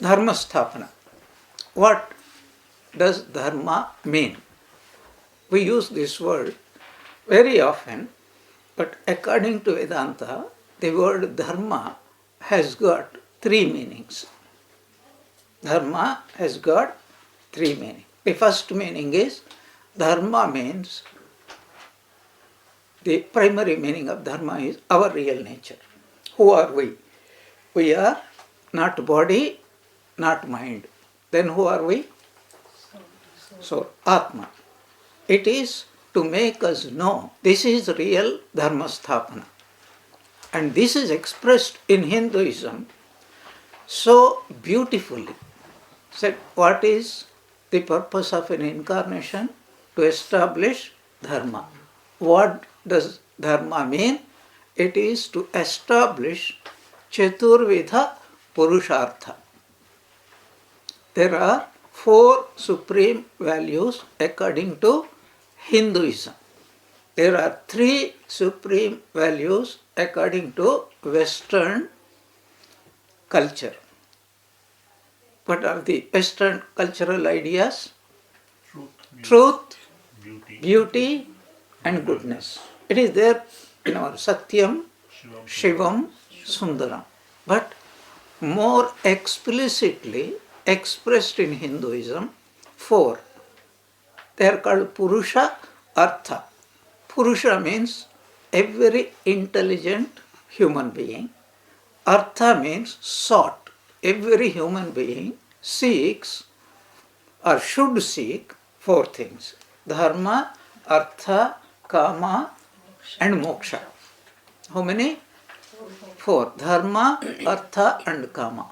Dharma sthapana. What does dharma mean? We use this word very often, but according to Vedanta, the word dharma has got three meanings. Dharma has got three meanings. The first meaning is dharma means, the primary meaning of dharma is our real nature. Who are we? We are not body, not mind. Then who are we? So, Atma. It is to make us know this is real dharma sthapana. And this is expressed in Hinduism so beautifully. Said, what is the purpose of an incarnation? To establish dharma. What does dharma mean? It is to establish Chaturvidha Purushartha. There are four supreme values according to Hinduism. There are three supreme values according to Western culture. What are the Western cultural ideas? Truth, beauty, and goodness. It is there in our Satyam, Shivam, Sundaram. But more explicitly expressed in Hinduism, four. They are called Purusha, Artha. Purusha means every intelligent human being. Artha means sought. Every human being seeks or should seek four things: dharma, artha, kama, and moksha. How many? Four. Dharma, artha, and kama.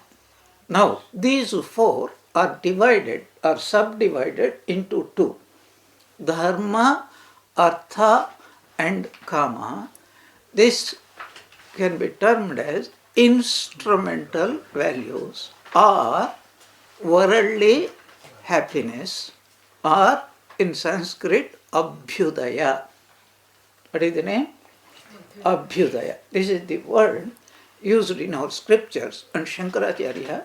Now, these four are divided or subdivided into two. Dharma, artha, and kama. This can be termed as instrumental values or worldly happiness, or in Sanskrit, abhyudaya. What is the name? Abhyudaya. This is the word used in our scriptures, and Shankaracharya,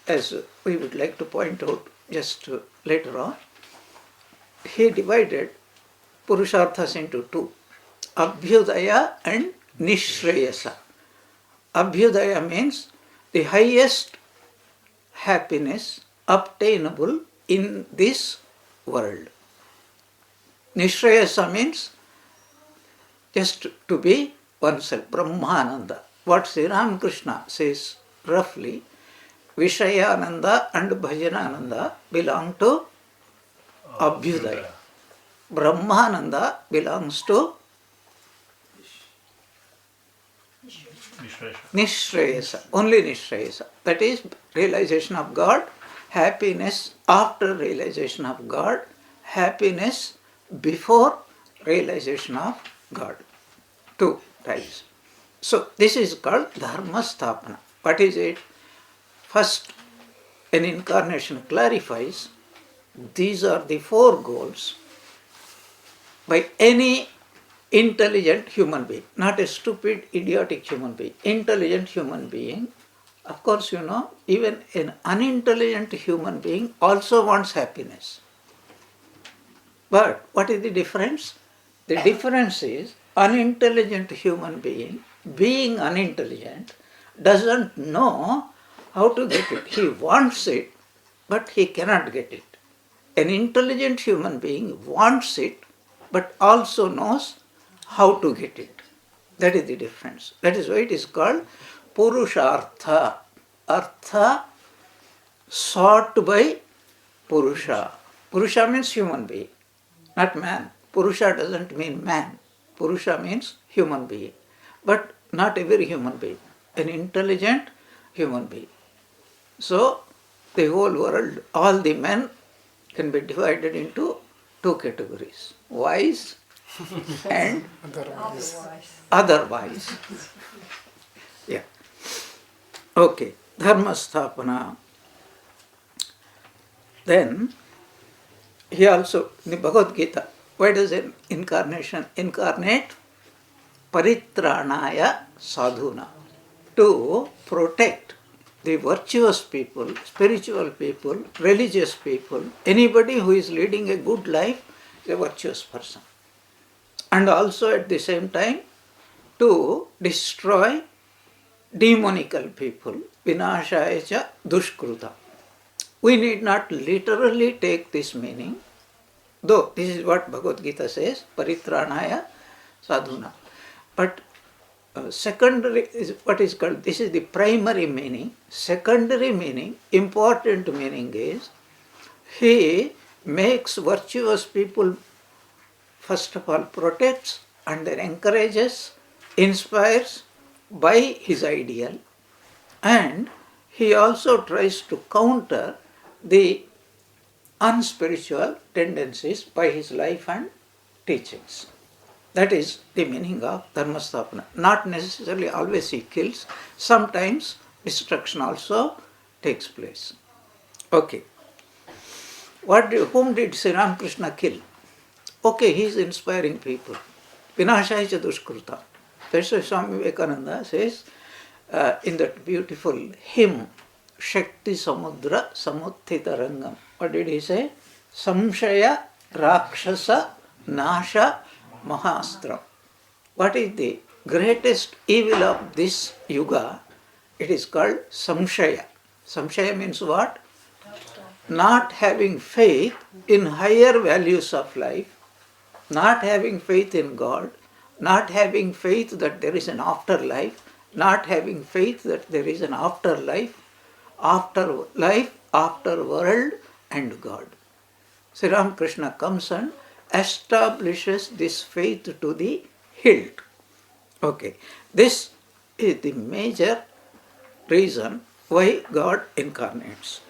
as we would like to point out just later on, he divided Purusharthas into two: Abhyudaya and Nishreyasa. Abhyudaya means the highest happiness obtainable in this world. Nishreyasa means just to be oneself, Brahmananda. What Sri Ramakrishna says roughly, Vishayananda and Bhajanananda belong to Abhyudaya. Brahmananda belongs to Nishreyasa, only Nishreyasa. That is realization of God, happiness after realization of God, happiness before realization of God. Two types. So this is called Dharma Sthapana. What is it? First, an incarnation clarifies these are the four goals by any intelligent human being, not a stupid, idiotic human being. Intelligent human being, of course, even an unintelligent human being also wants happiness. But what is the difference? The difference is unintelligent human being unintelligent, doesn't know how to get it. He wants it, but he cannot get it. An intelligent human being wants it, but also knows how to get it. That is the difference. That is why it is called Purushartha. Artha sought by Purusha. Purusha means human being, not man. Purusha doesn't mean man. Purusha means human being. But not every human being. An intelligent human being. So, the whole world, all the men can be divided into two categories: wise and otherwise. Yeah. Okay. Dharma Sthapana. Then, he also, in the Bhagavad Gita, why does an incarnation incarnate? Paritranaya sadhuna. To protect the virtuous people, spiritual people, religious people, anybody who is leading a good life is a virtuous person. And also at the same time to destroy demonical people, vinashaya cha dushkruta. We need not literally take this meaning, though this is what Bhagavad Gita says, paritranaya sadhuna. But secondary is what is called, this is the primary meaning. Secondary meaning, important meaning is, he makes virtuous people, first of all protects and then encourages, inspires by his ideal, and he also tries to counter the unspiritual tendencies by his life and teachings. That is the meaning of dharmastapana. Not necessarily always he kills, sometimes destruction also takes place. Okay. Whom did Sri Ramakrishna kill? Okay, he is inspiring people. Vinashaya cha dushkruta. That's why Swami Vivekananda says in that beautiful hymn, Shakti Samudra Samuttita Rangam. What did he say? Samshaya Rakshasa Nasha Mahastram. What is the greatest evil of this yuga? It is called Samshaya. Samshaya means what? Not having faith in higher values of life, not having faith in God, not having faith that there is an afterlife, not having faith that there is an afterlife, after life, after world and God. Sri Ramakrishna comes and establishes this faith to the hilt. Okay, this is the major reason why God incarnates.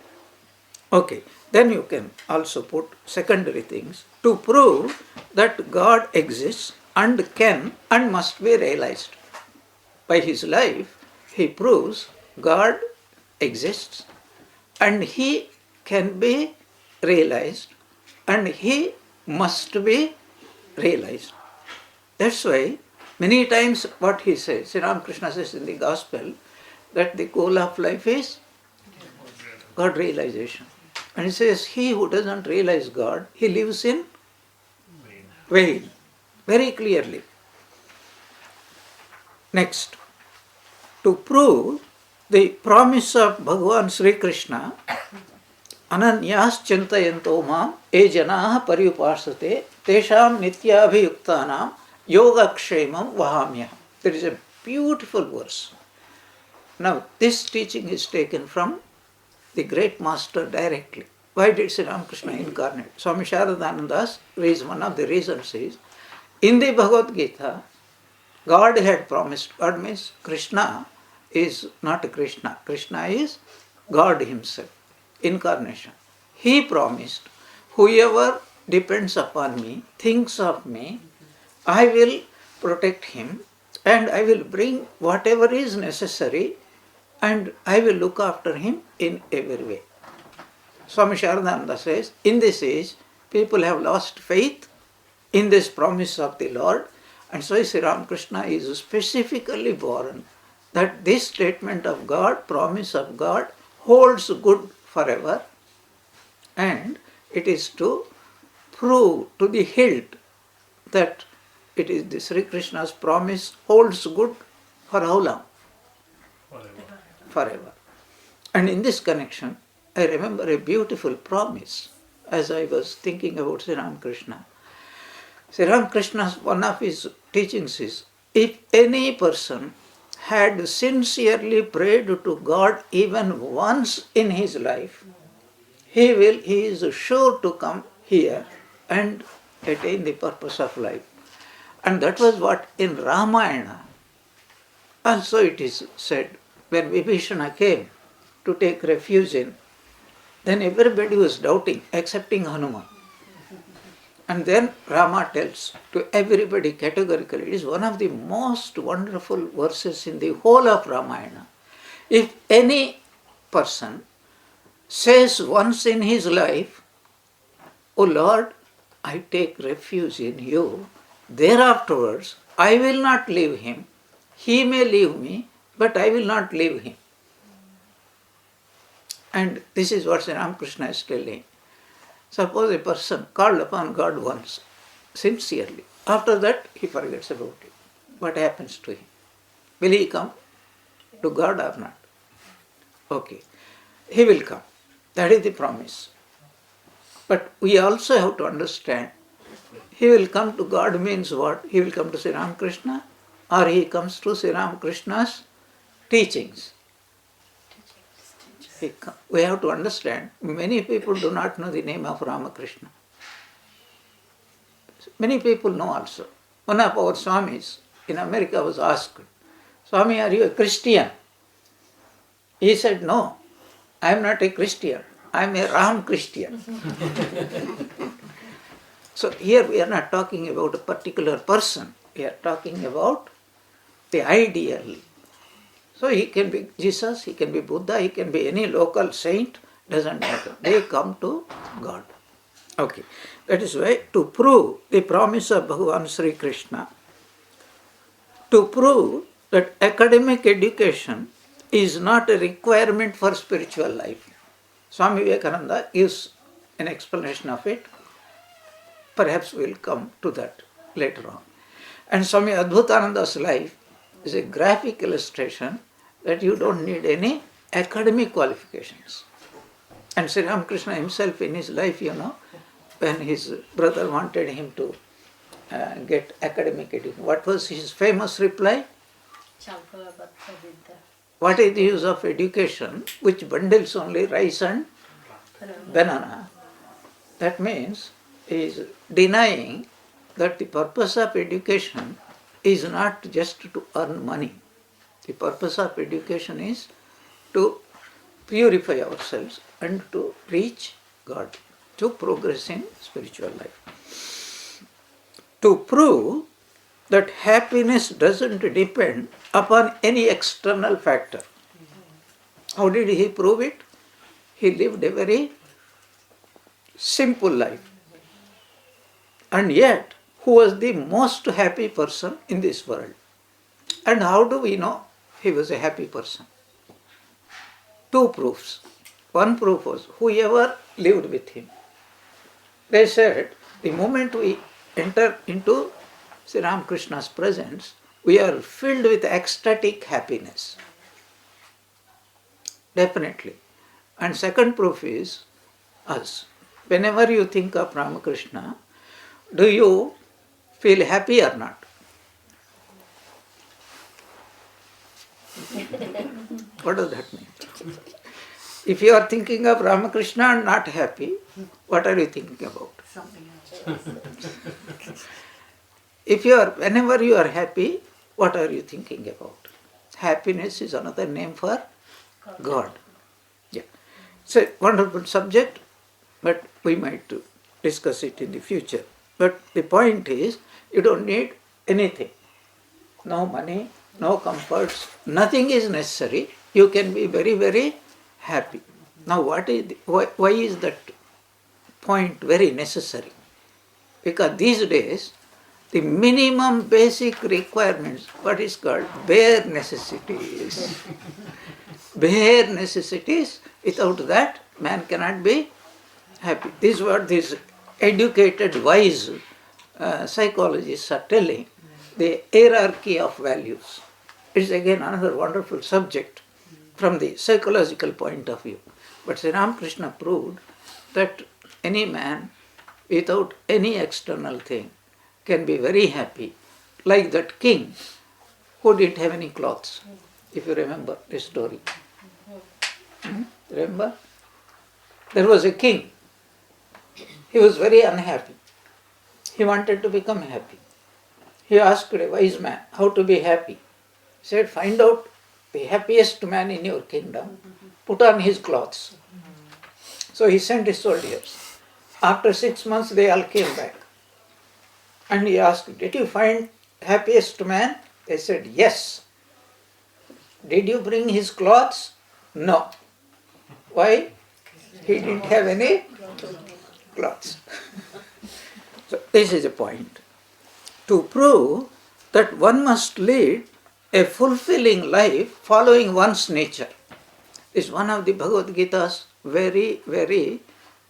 Okay, then you can also put secondary things to prove that God exists and can and must be realized. By his life, he proves God exists and he can be realized and he must be realized. That's why many times what he says, Sri Ramakrishna says in the Gospel, that the goal of life is God realization. And he says, he who doesn't realize God, he lives in vain. Very clearly. Next, to prove the promise of Bhagavan Sri Krishna, Ananyas Chintayanto Mam E Janaha Pariyupasate Tesham Nityabhiyuktanam Yogakshemam Vahamya. There is a beautiful verse. Now, this teaching is taken from the great master directly. Why did Sri Ramakrishna incarnate? Swami Sharadananda's reason, one of the reasons is, in the Bhagavad Gita, God had promised, God means Krishna is not Krishna. Krishna is God himself, incarnation. He promised, whoever depends upon me, thinks of me, I will protect him and I will bring whatever is necessary and I will look after him in every way. Swami Sharadananda says, in this age, people have lost faith in this promise of the Lord, and so Sri Ramakrishna is specifically born that this statement of God, promise of God, holds good forever, and it is to prove to the hilt that it is the Sri Krishna's promise holds good for how long? Forever. And in this connection, I remember a beautiful promise as I was thinking about Sri Ramakrishna. Sri Ramakrishna's one of his teachings is, if any person had sincerely prayed to God even once in his life, he is sure to come here and attain the purpose of life. And that was what in Ramayana also it is said, when Vibhishana came to take refuge in, then everybody was doubting, excepting Hanuman. And then Rama tells to everybody categorically, it is one of the most wonderful verses in the whole of Ramayana. If any person says once in his life, O Lord, I take refuge in you, thereafterwards I will not leave him, he may leave me, but I will not leave him. And this is what Sri Ramakrishna is telling. Suppose a person called upon God once, sincerely. After that, he forgets about it. What happens to him? Will he come to God or not? Okay. He will come. That is the promise. But we also have to understand, he will come to God means what? He will come to Sri Ramakrishna, or he comes to Sri Ramakrishna's teachings. We have to understand, many people do not know the name of Ramakrishna. Many people know also. One of our Swamis in America was asked, Swami, are you a Christian? He said, no, I am not a Christian. I am a Ram Christian. So here we are not talking about a particular person. We are talking about the ideal. So he can be Jesus, he can be Buddha, he can be any local saint, doesn't matter. They come to God. Okay. That is why to prove the promise of Bhagavan Sri Krishna, to prove that academic education is not a requirement for spiritual life. Swami Vivekananda gives an explanation of it. Perhaps we'll come to that later on. And Swami Adbhutananda's life is a graphic illustration that you don't need any academic qualifications. And Sri Ramakrishna himself in his life, when his brother wanted him to get academic education, what was his famous reply? What is the use of education which bundles only rice and banana? That means he is denying that the purpose of education is not just to earn money. The purpose of education is to purify ourselves and to reach God, to progress in spiritual life. To prove that happiness doesn't depend upon any external factor. How did he prove it? He lived a very simple life. And yet, who was the most happy person in this world? And how do we know he was a happy person? Two proofs. One proof was whoever lived with him. They said, the moment we enter into Sri Ramakrishna's presence, we are filled with ecstatic happiness. Definitely. And second proof is us. Whenever you think of Ramakrishna, do you feel happy or not? What does that mean? If you are thinking of Ramakrishna and not happy, what are you thinking about? Something else. Whenever you are happy, what are you thinking about? Happiness is another name for God. Yeah. It's a wonderful subject, but we might discuss it in the future. But the point is, you don't need anything. No money, no comforts, nothing is necessary. You can be very, very happy. Now, why is that point very necessary? Because these days, the minimum basic requirements, what is called bare necessities. Bare necessities, without that, man cannot be happy. This is what these educated, wise psychologists are telling, the hierarchy of values. It is again another wonderful subject from the psychological point of view. But Sri Ramakrishna proved that any man without any external thing can be very happy, like that king who didn't have any clothes, if you remember this story. Remember? There was a king. He was very unhappy. He wanted to become happy. He asked a wise man how to be happy. He said, find out the happiest man in your kingdom, put on his clothes. So he sent his soldiers. After 6 months they all came back. And he asked, did you find happiest man? They said, yes. Did you bring his clothes? No. Why? He didn't have any clothes. So this is a point. To prove that one must lead a fulfilling life following one's nature. is one of the Bhagavad Gita's very, very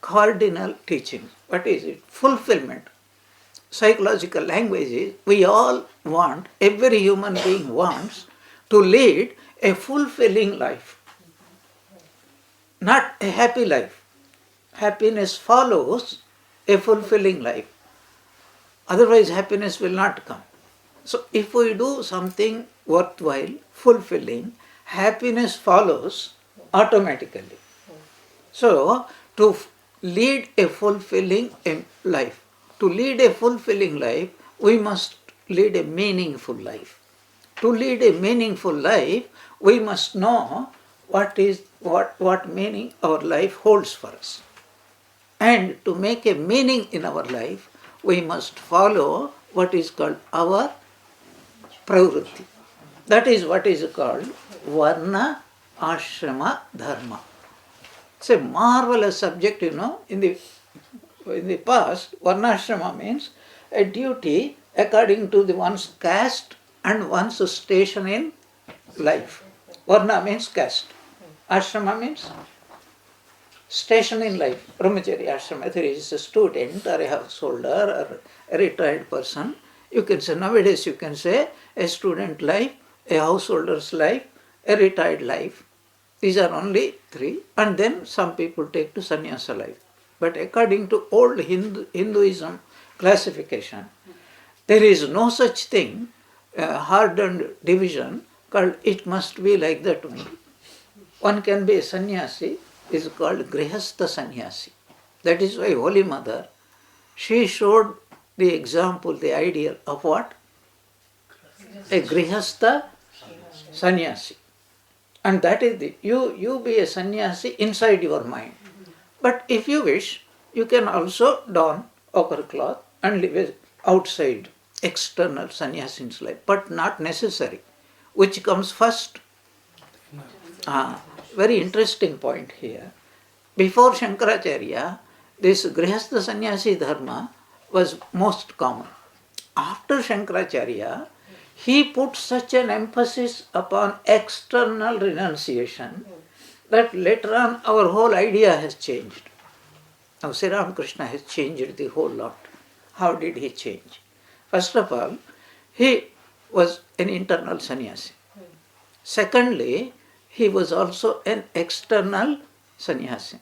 cardinal teachings. What is it? Fulfillment. Psychological language is we all want, every human being wants to lead a fulfilling life, not a happy life. Happiness follows a fulfilling life. Otherwise, happiness will not come. So, if we do something worthwhile, fulfilling, happiness follows automatically. So, to lead a fulfilling life, to lead a fulfilling life, we must lead a meaningful life. To lead a meaningful life, we must know what meaning our life holds for us. And to make a meaning in our life, we must follow what is called our pravrutti. That is what is called varna ashrama dharma. It's a marvelous subject, in the past, varnashrama means a duty according to one's caste and one's station in life. Varna means caste. Ashrama means station in life. Brahmachari ashrama, whether he is a student or a householder or a retired person, you can say, nowadays you can say a student life, a householder's life, a retired life. These are only three, and then some people take to sannyasa life. But according to old Hinduism classification, there is no such thing, hardened division called it must be like that only. One can be a sannyasi, is called grihastha sannyasi. That is why Holy Mother, she showed the example, the ideal of what? A grihastha sannyasi. And that is you be a sannyasi inside your mind. But if you wish, you can also don ochre cloth and live outside, external sannyasin's life, but not necessary. Which comes first? Very interesting point here. Before Shankaracharya, this grihastha sannyasi dharma was most common. After Shankaracharya, he put such an emphasis upon external renunciation that later on our whole idea has changed. Now Sri Ramakrishna has changed the whole lot. How did he change? First of all, he was an internal sannyasi. Secondly, he was also an external sannyasi.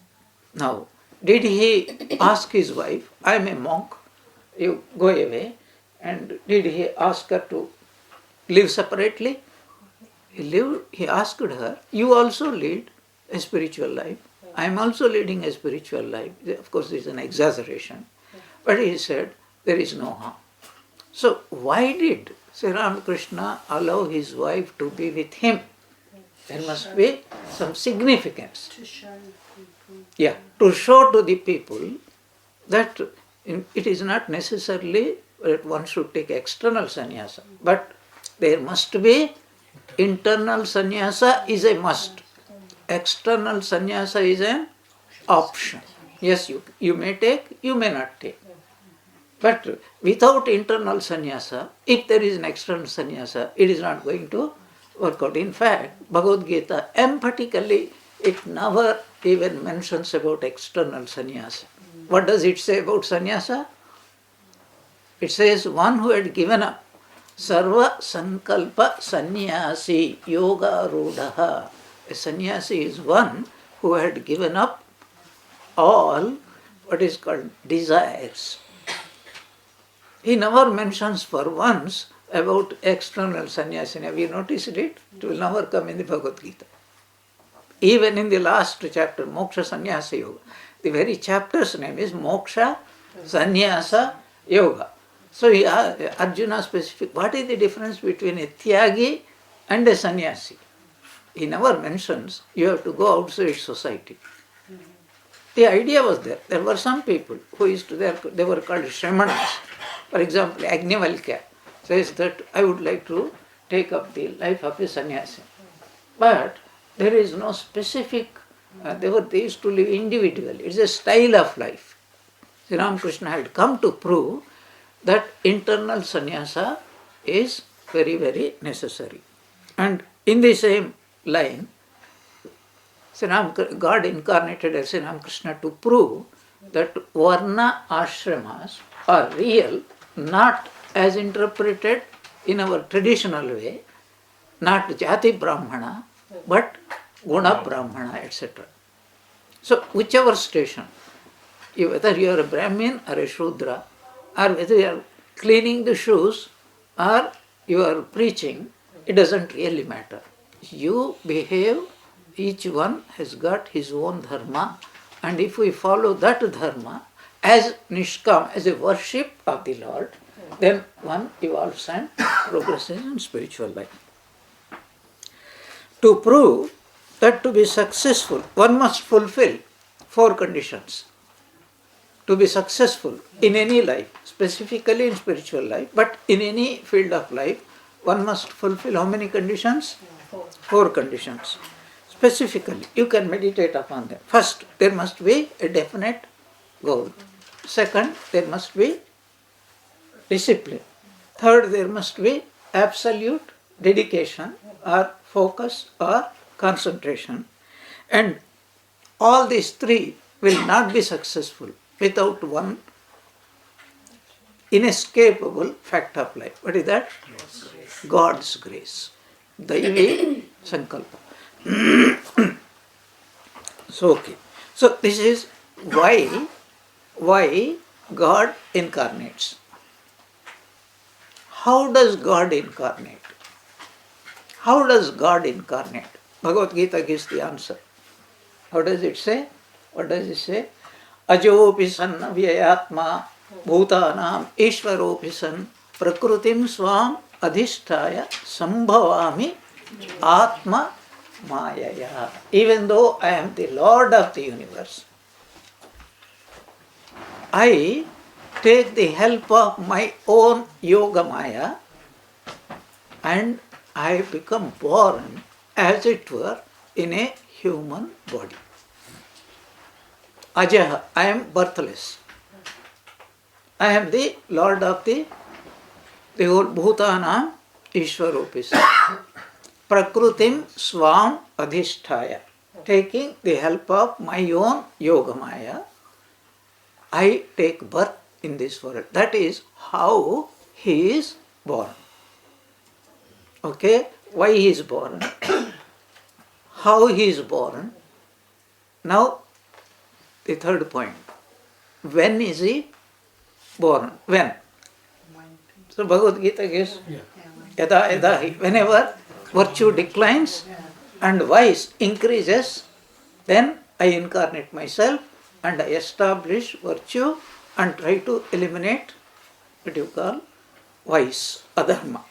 Now, did he ask his wife, I am a monk, you go away, and did he ask her to live separately? He asked her, you also lead a spiritual life. I am also leading a spiritual life. Of course, this is an exaggeration. But he said, there is no harm. So, why did Sri Ramakrishna allow his wife to be with him? There must be some significance. To show people. Yeah, to show to the people that it is not necessarily that one should take external sannyasa, but there must be internal sannyasa is a must. External sannyasa is an option. Yes, you may take, you may not take. But without internal sannyasa, if there is an external sannyasa, it is not going to work out. In fact, Bhagavad Gita emphatically, it never even mentions about external sannyasa. What does it say about sannyasa? It says one who had given up sarva sankalpa sannyasi yoga rudaha. A sannyasi is one who had given up all what is called desires. He never mentions for once about external sannyasi. Have you noticed it? It will never come in the Bhagavad Gita. Even in the last chapter, Moksha Sannyasa Yoga, the very chapter's name is Moksha Sannyasa Yoga. So Arjuna specific, what is the difference between a Tyagi and a sannyasi? He never mentions you have to go outside society. The idea was there. There were some people who used to, they were called Shramanas. For example, Agnivalkya says that I would like to take up the life of a sannyasi. But there is no specific, they used to live individually. It's a style of life. Sri Ramakrishna had come to prove that internal sannyasa is very, very necessary. And in the same line, God incarnated as Sri Ramakrishna to prove that Varna ashramas are real, not as interpreted in our traditional way, not Jati Brahmana, but Guna Brahmana, etc. So, whichever station, whether you are a Brahmin or a Shudra, or whether you are cleaning the shoes or you are preaching, it doesn't really matter. You behave, each one has got his own dharma, and if we follow that dharma as nishkam, as a worship of the Lord, then one evolves and progresses in spiritual life. To prove that to be successful, one must fulfill 4 conditions. To be successful in any life, specifically in spiritual life, but in any field of life, one must fulfill how many conditions? 4 conditions. Specifically, you can meditate upon them. First, there must be a definite goal. Second, there must be discipline. Third, there must be absolute dedication or focus or concentration. And all these 3 will not be successful without one inescapable fact of life. What is that? God's grace. Daivi Sankalpa. So, okay. So, this is why God incarnates. How does God incarnate? How does God incarnate? Bhagavad Gita gives the answer. How does it say? What does it say? Ajopi sanna vyayatma bhutanam ishvaropi san prakrutim swam adhisthaya sambhavami atma mayaya. Even though I am the Lord of the universe, I take the help of my own yoga maya and I become born, as it were, in a human body. Ajaha, I am birthless. I am the Lord of the whole Bhutanam Ishwarupis. Prakrutim Swam Adhisthaya. Taking the help of my own yoga maya, I take birth in this world. That is how he is born. Okay? Why he is born? How he is born? Now, the third point. When is he born? When? So Bhagavad Gita gives yada yada hi. Whenever virtue declines and vice increases, then I incarnate myself and I establish virtue and try to eliminate what you call vice, adharma.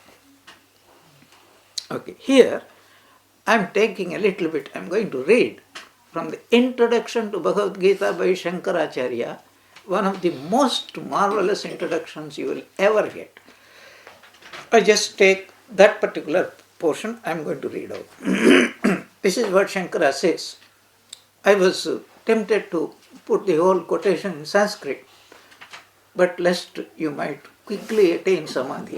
Okay, here I am taking a little bit, I am going to read from the introduction to Bhagavad Gita by Shankaracharya, one of the most marvelous introductions you will ever get. I just take that particular portion I am going to read out. This is what Shankara says. I was tempted to put the whole quotation in Sanskrit, but lest you might quickly attain samadhi,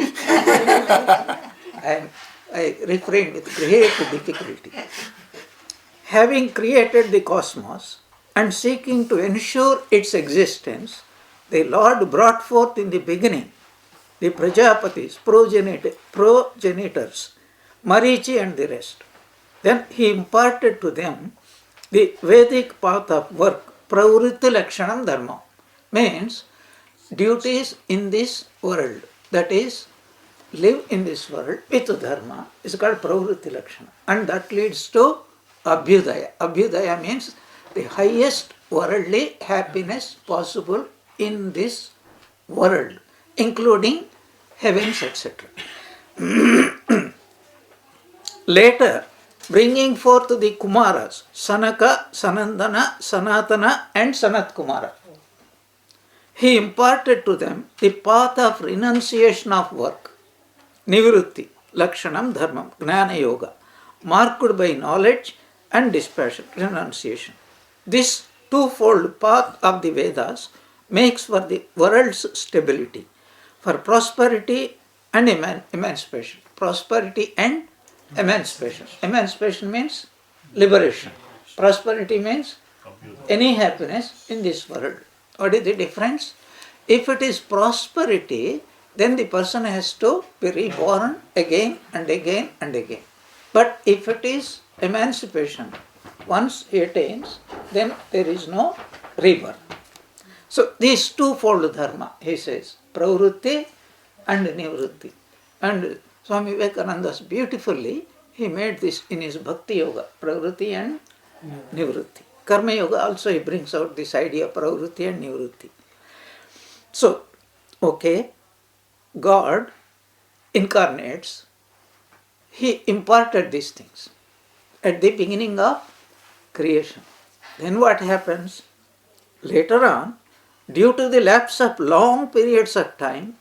I refrained with great difficulty. Having created the cosmos and seeking to ensure its existence, the Lord brought forth in the beginning the Prajapatis, progenitors, Marichi and the rest. Then he imparted to them the Vedic path of work, Pravritti Lakshanam Dharma, means duties in this world, that is, live in this world with dharma, is called Pravritti Lakshana, and that leads to Abhyudaya. Abhyudaya means the highest worldly happiness possible in this world, including heavens, etc. Later, bringing forth the Kumaras, Sanaka, Sanandana, Sanatana and Sanat Kumara, he imparted to them the path of renunciation of work, Nivritti, Lakshanam Dharmam, Gnana Yoga, marked by knowledge and dispassion, renunciation. This twofold path of the Vedas makes for the world's stability, for prosperity and emancipation. Prosperity and emancipation. Emancipation means liberation. Prosperity means any happiness in this world. What is the difference? If it is prosperity, then the person has to be reborn again and again and again. But if it is emancipation, once he attains, then there is no rebirth. So these twofold dharma, he says, pravrutti and nivrutti. And Swami Vivekananda beautifully, he made this in his Bhakti Yoga, pravrutti and nivrutti. Karma Yoga also he brings out this idea of pravrutti and nivrutti. So, okay, God incarnates, he imparted these things at the beginning of creation. Then what happens? Later on, due to the lapse of long periods of time,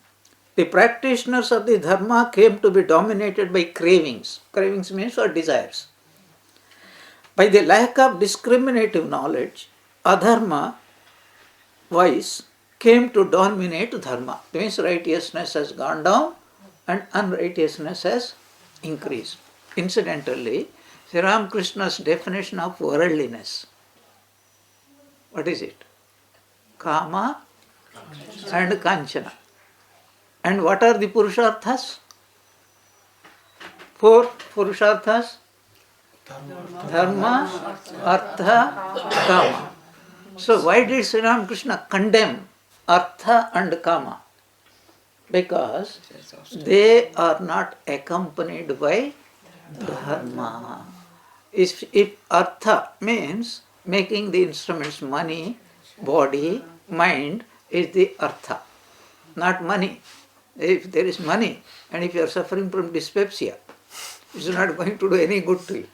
the practitioners of the dharma came to be dominated by cravings. Cravings means or desires. By the lack of discriminative knowledge, adharma, vice, came to dominate dharma. That means righteousness has gone down and unrighteousness has increased. Incidentally, Sri Ramakrishna's definition of worldliness, what is it? Kama and Kanchana. And what are the Purusharthas? 4 Purusharthas? Dharma, Artha, Kama. So why did Sri Ramakrishna condemn Artha and Kama? Because they are not accompanied by Dharma. If Artha means making the instruments money, body, mind is the Artha, not money. If there is money and if you are suffering from dyspepsia, it is not going to do any good to you.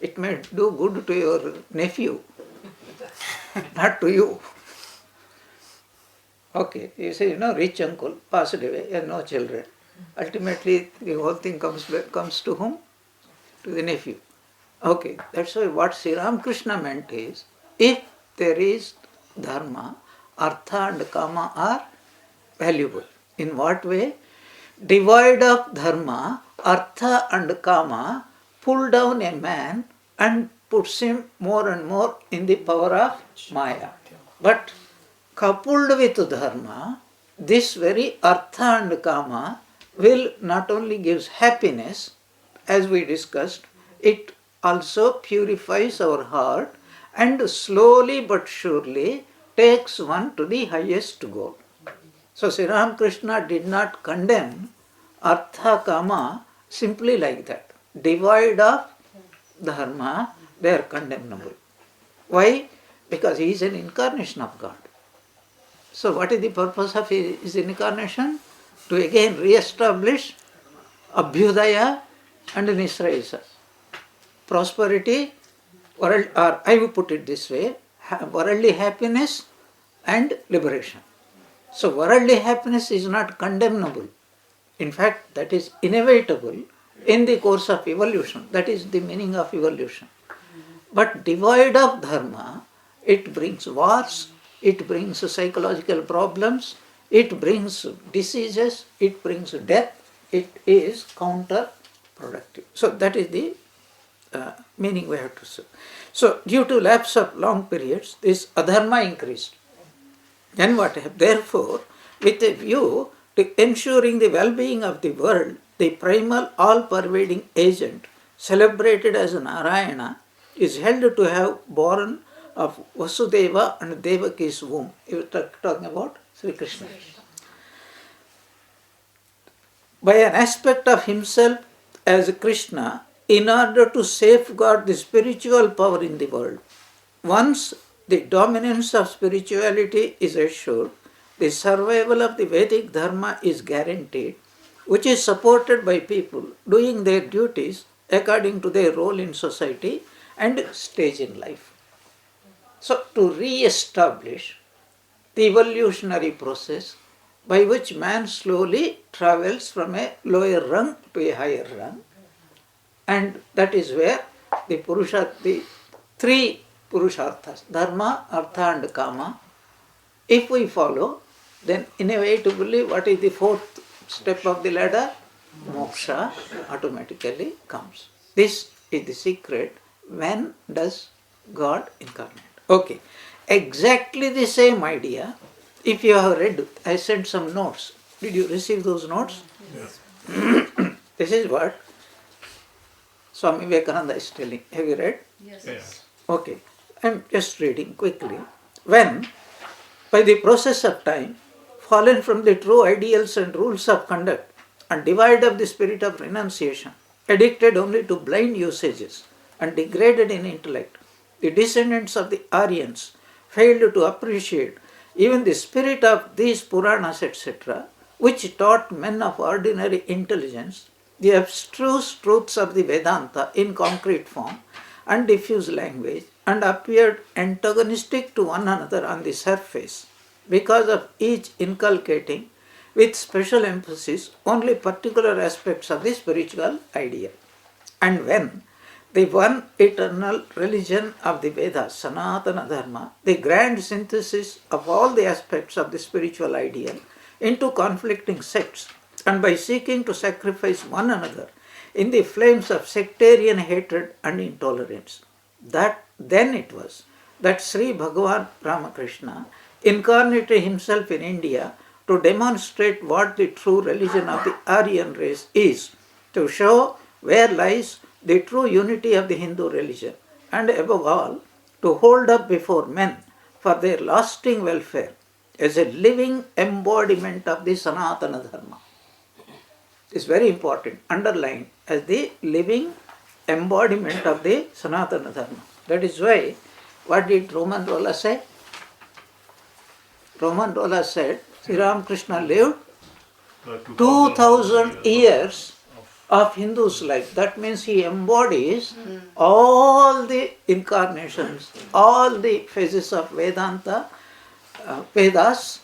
It may do good to your nephew, not to you. Okay, you say, rich uncle passed away and no children. Ultimately, the whole thing comes to whom? To the nephew. Okay, that's why what Sri Ramakrishna meant is, if there is dharma, artha and kama are valuable. In what way? Devoid of dharma, artha and kama pull down a man and puts him more and more in the power of Maya. But coupled with dharma, this very artha and kama will not only gives happiness, as we discussed, it also purifies our heart and slowly but surely takes one to the highest goal. So Sri Ramakrishna did not condemn artha kama simply like that. Devoid of dharma, they are condemnable. Why? Because he is an incarnation of God. So what is the purpose of his incarnation? To again re-establish Abhyudaya and Nisrayasa. Prosperity, or I will put it this way, worldly happiness and liberation. So worldly happiness is not condemnable. In fact, that is inevitable in the course of evolution. That is the meaning of evolution. But devoid of dharma, it brings wars, it brings psychological problems, it brings diseases, it brings death, it is counterproductive. So that is the meaning we have to say. So due to lapse of long periods, this adharma increased. Then what happened? Therefore, with a view to ensuring the well-being of the world, the primal all-pervading agent, celebrated as Narayana, is held to have born of Vasudeva and Devaki's womb. You are talking about Sri Krishna. By an aspect of himself as Krishna, in order to safeguard the spiritual power in the world. Once the dominance of spirituality is assured, the survival of the Vedic Dharma is guaranteed, which is supported by people doing their duties according to their role in society and stage in life. So, to re-establish the evolutionary process by which man slowly travels from a lower rung to a higher rung, and that is where the three Purusharthas, Dharma, Artha and Kama, if we follow, then inevitably what is the fourth step of the ladder? Moksha automatically comes. This is the secret. When does God incarnate. Okay. Exactly the same idea. If you have read, I sent some notes. Did you receive those notes? Yes. This is what Swami Vivekananda is telling. Have you read? Yes. Yes. Okay. I'm just reading quickly. When, by the process of time, fallen from the true ideals and rules of conduct, and devoid of the spirit of renunciation, addicted only to blind usages, and degraded in intellect, the descendants of the Aryans failed to appreciate even the spirit of these Puranas, etc., which taught men of ordinary intelligence the abstruse truths of the Vedanta in concrete form and diffuse language, and appeared antagonistic to one another on the surface, because of each inculcating with special emphasis only particular aspects of the spiritual idea. And when the one eternal religion of the Vedas, Sanatana Dharma, the grand synthesis of all the aspects of the spiritual ideal into conflicting sects, and by seeking to sacrifice one another in the flames of sectarian hatred and intolerance, that then it was that Sri Bhagavan Ramakrishna incarnated himself in India to demonstrate what the true religion of the Aryan race is, to show where lies the true unity of the Hindu religion, and above all, to hold up before men for their lasting welfare as a living embodiment of the Sanatana Dharma. It's very important, underlined as the living embodiment of the Sanatana Dharma. That is why, what did Roman Rolla say? Roman Rolla said, Sri Ramakrishna lived 2000 years of Hindus' life. That means he embodies all the incarnations, all the phases of Vedanta, Vedas,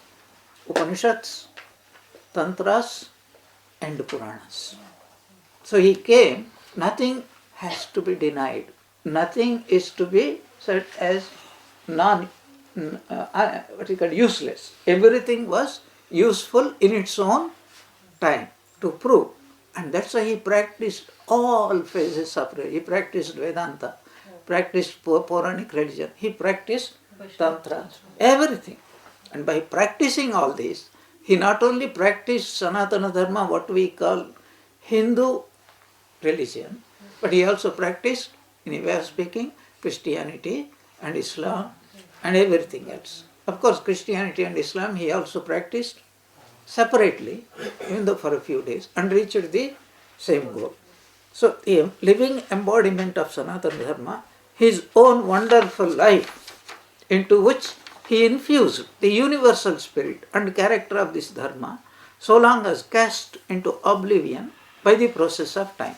Upanishads, Tantras, and Puranas. So he came, nothing has to be denied, nothing is to be said as useless. Everything was useful in its own time to prove. And that's why he practiced all phases of religion. He practiced Vedanta, practiced Puranic religion, he practiced Tantra, everything. And by practicing all this, he not only practiced Sanatana Dharma, what we call Hindu religion, but he also practiced, in a way of speaking, Christianity and Islam and everything else. Of course, Christianity and Islam he also practiced separately, even though for a few days, and reached the same goal. So, the living embodiment of Sanatana Dharma, his own wonderful life, into which he infused the universal spirit and character of this Dharma, so long as cast into oblivion by the process of time,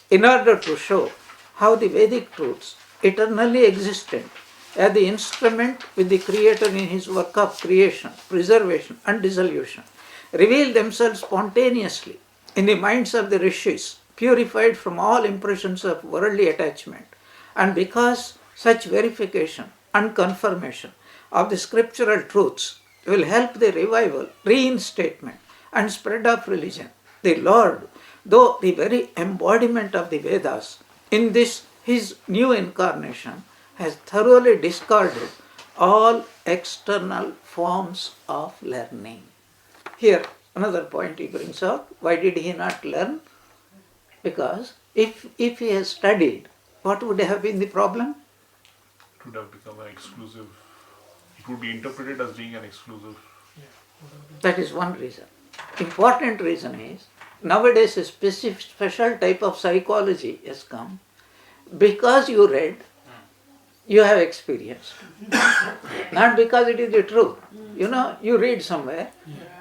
in order to show how the Vedic truths, eternally existent, as the instrument with the Creator in his work of creation, preservation and dissolution, reveal themselves spontaneously in the minds of the rishis, purified from all impressions of worldly attachment. And because such verification and confirmation of the scriptural truths will help the revival, reinstatement and spread of religion, the Lord, though the very embodiment of the Vedas, in this his new incarnation, has thoroughly discarded all external forms of learning. Here, another point he brings out. Why did he not learn? Because if he has studied, what would have been the problem? It would have become an exclusive. It would be interpreted as being an exclusive. That is one reason. Important reason is, nowadays a special type of psychology has come. Because you read, you have experienced. Not because it is the truth. You know, you read somewhere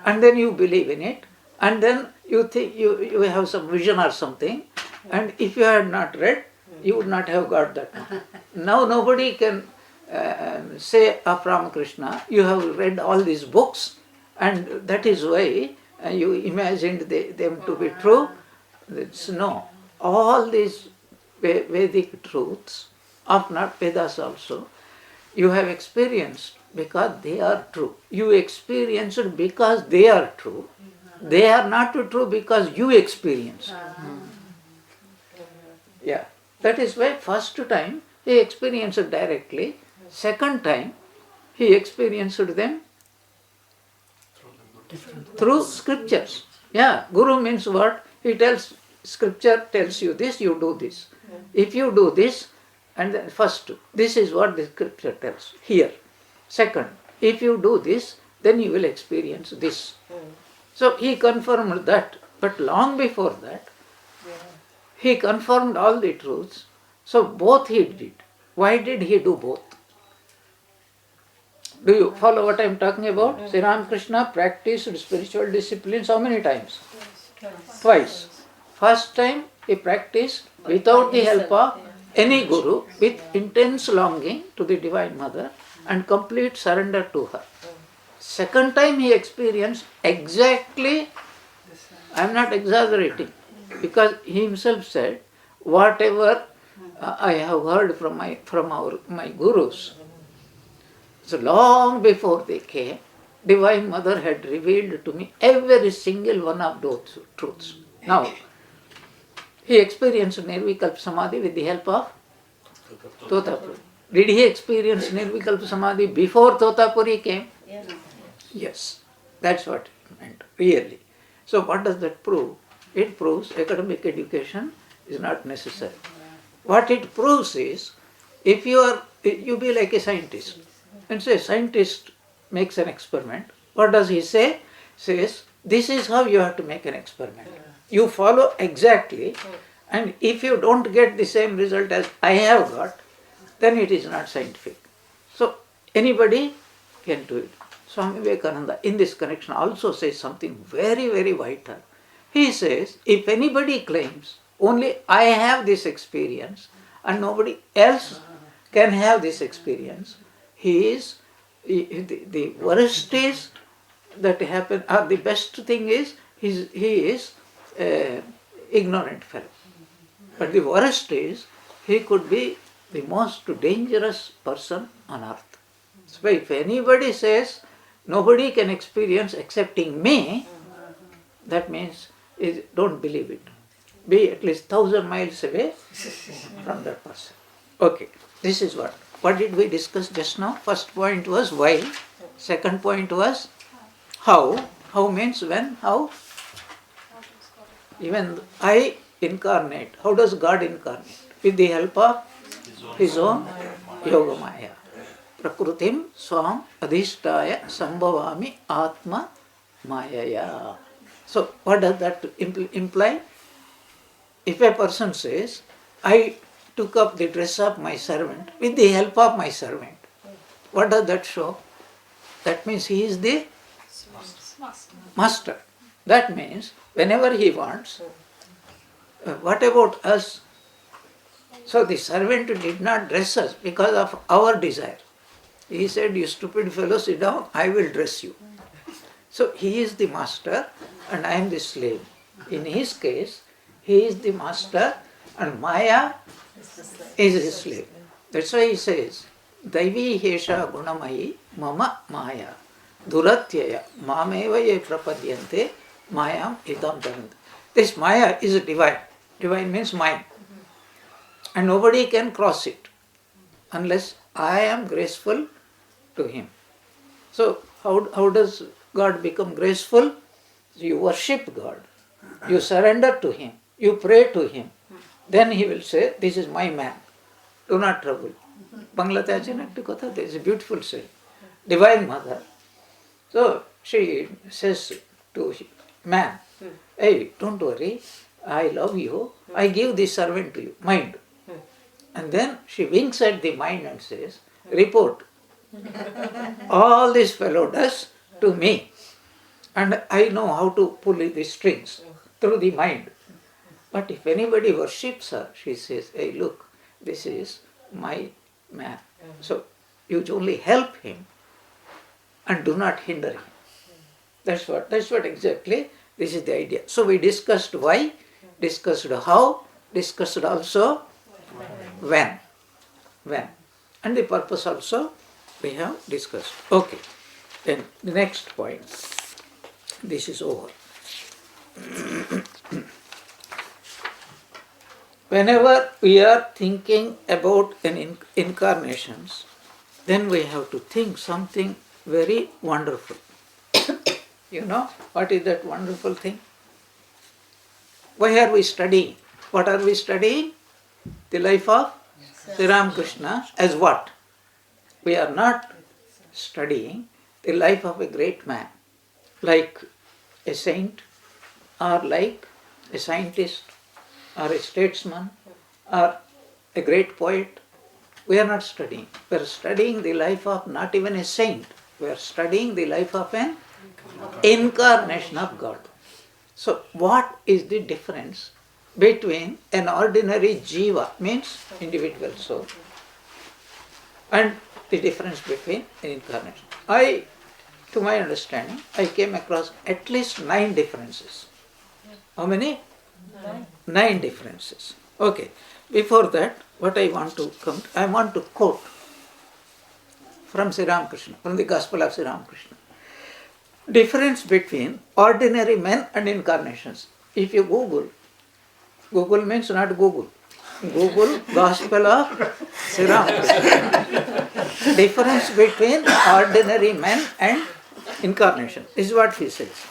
and then you believe in it, and then you think you have some vision or something, and if you had not read, you would not have got that one. Now nobody can say of Ramakrishna, you have read all these books and that is why you imagined them to be true. It's no. All these Vedic truths, of not Vedas also, you have experienced because they are true. You experience it because they are true. They are not true because you experience. Yeah. That is why first time he experienced it directly. Second time, he experienced them through scriptures. Yeah, Guru means what? He tells, scripture tells you this, you do this. If you do this, and then first, this is what the scripture tells here. Second, if you do this, then you will experience this. So he confirmed that. But long before that, he confirmed all the truths. So both he did. Why did he do both? Do you follow what I am talking about? Sri Ramakrishna practiced spiritual disciplines how many times? Twice. First time he practiced without the help of any guru, with intense longing to the Divine Mother and complete surrender to her. Second time he experienced exactly, I am not exaggerating, because he himself said, whatever I have heard from my gurus, so long before they came, Divine Mother had revealed to me every single one of those truths. Now, he experienced Nirvikalpa Samadhi with the help of Totapuri. Did he experience Nirvikalpa Samadhi before Totapuri came? Yes. That's what it meant, really. So what does that prove? It proves academic education is not necessary. What it proves is, if you be like a scientist, and say scientist makes an experiment, what does he say? Says, this is how you have to make an experiment. You follow exactly, and if you don't get the same result as I have got, then it is not scientific. So anybody can do it. Swami Vivekananda in this connection also says something very, very vital. He says, if anybody claims only I have this experience and nobody else can have this experience, the worst is that happen, or the best thing is, he is ignorant fellow. But the worst is, he could be the most dangerous person on earth. So if anybody says, nobody can experience excepting me, that means don't believe it. Be at least 1,000 miles away from that person. Okay, this is what. What did we discuss just now? First point was why. Second point was how. How means when, how. Even I incarnate. How does God incarnate? With the help of His own Yoga Maya. Prakrutim swam adhishtaya sambhavami atma mayaya. So what does that imply? If a person says, I took up the dress of my servant with the help of my servant, what does that show? That means he is the master. That means whenever he wants, what about us? So the servant did not dress us because of our desire. He said, you stupid fellow, sit down, I will dress you. So he is the master and I am the slave. In his case, he is the master and Maya is his slave. That's why he says, Daivi Hesha Gunamayi Mama Maya Duratyaya Mameva Ye Prapadyante Mayam Idam Janand. This Maya is divine. Divine means mine. And nobody can cross it unless I am graceful to him. So how does God become graceful? You worship God. You surrender to him. You pray to him. Then he will say, this is my man. Do not trouble. Bangla Tachinakti Kotha, there is a beautiful saying. Divine Mother. So she says to man, hey, don't worry, I love you, I give this servant to you, mind. And then she winks at the mind and says, report. All this fellow does to me. And I know how to pull the strings through the mind. But if anybody worships her, she says, hey, look, this is my man. So you only help him and do not hinder him. That's what exactly, this is the idea. So we discussed why, discussed how, discussed also when. And the purpose also we have discussed. Okay, then the next point. This is over. Whenever we are thinking about incarnations, then we have to think something very wonderful. You know, what is that wonderful thing? Why are we studying? What are we studying? The life of Sri Ramakrishna as what? We are not studying the life of a great man, like a saint, or like a scientist, or a statesman, or a great poet. We are not studying. We are studying the life of not even a saint. We are studying the life of an incarnation of God. So, what is the difference between an ordinary jiva, means individual soul, and the difference between an incarnation? To my understanding, I came across at least 9 differences. How many? 9 differences. Okay. Before that, what I want to quote from Sri Ramakrishna, from the Gospel of Sri Ramakrishna. Difference between ordinary men and incarnations. If you Google means not Google. Google Gospel of Sri Ramakrishna. Difference between ordinary men and incarnation is what he says.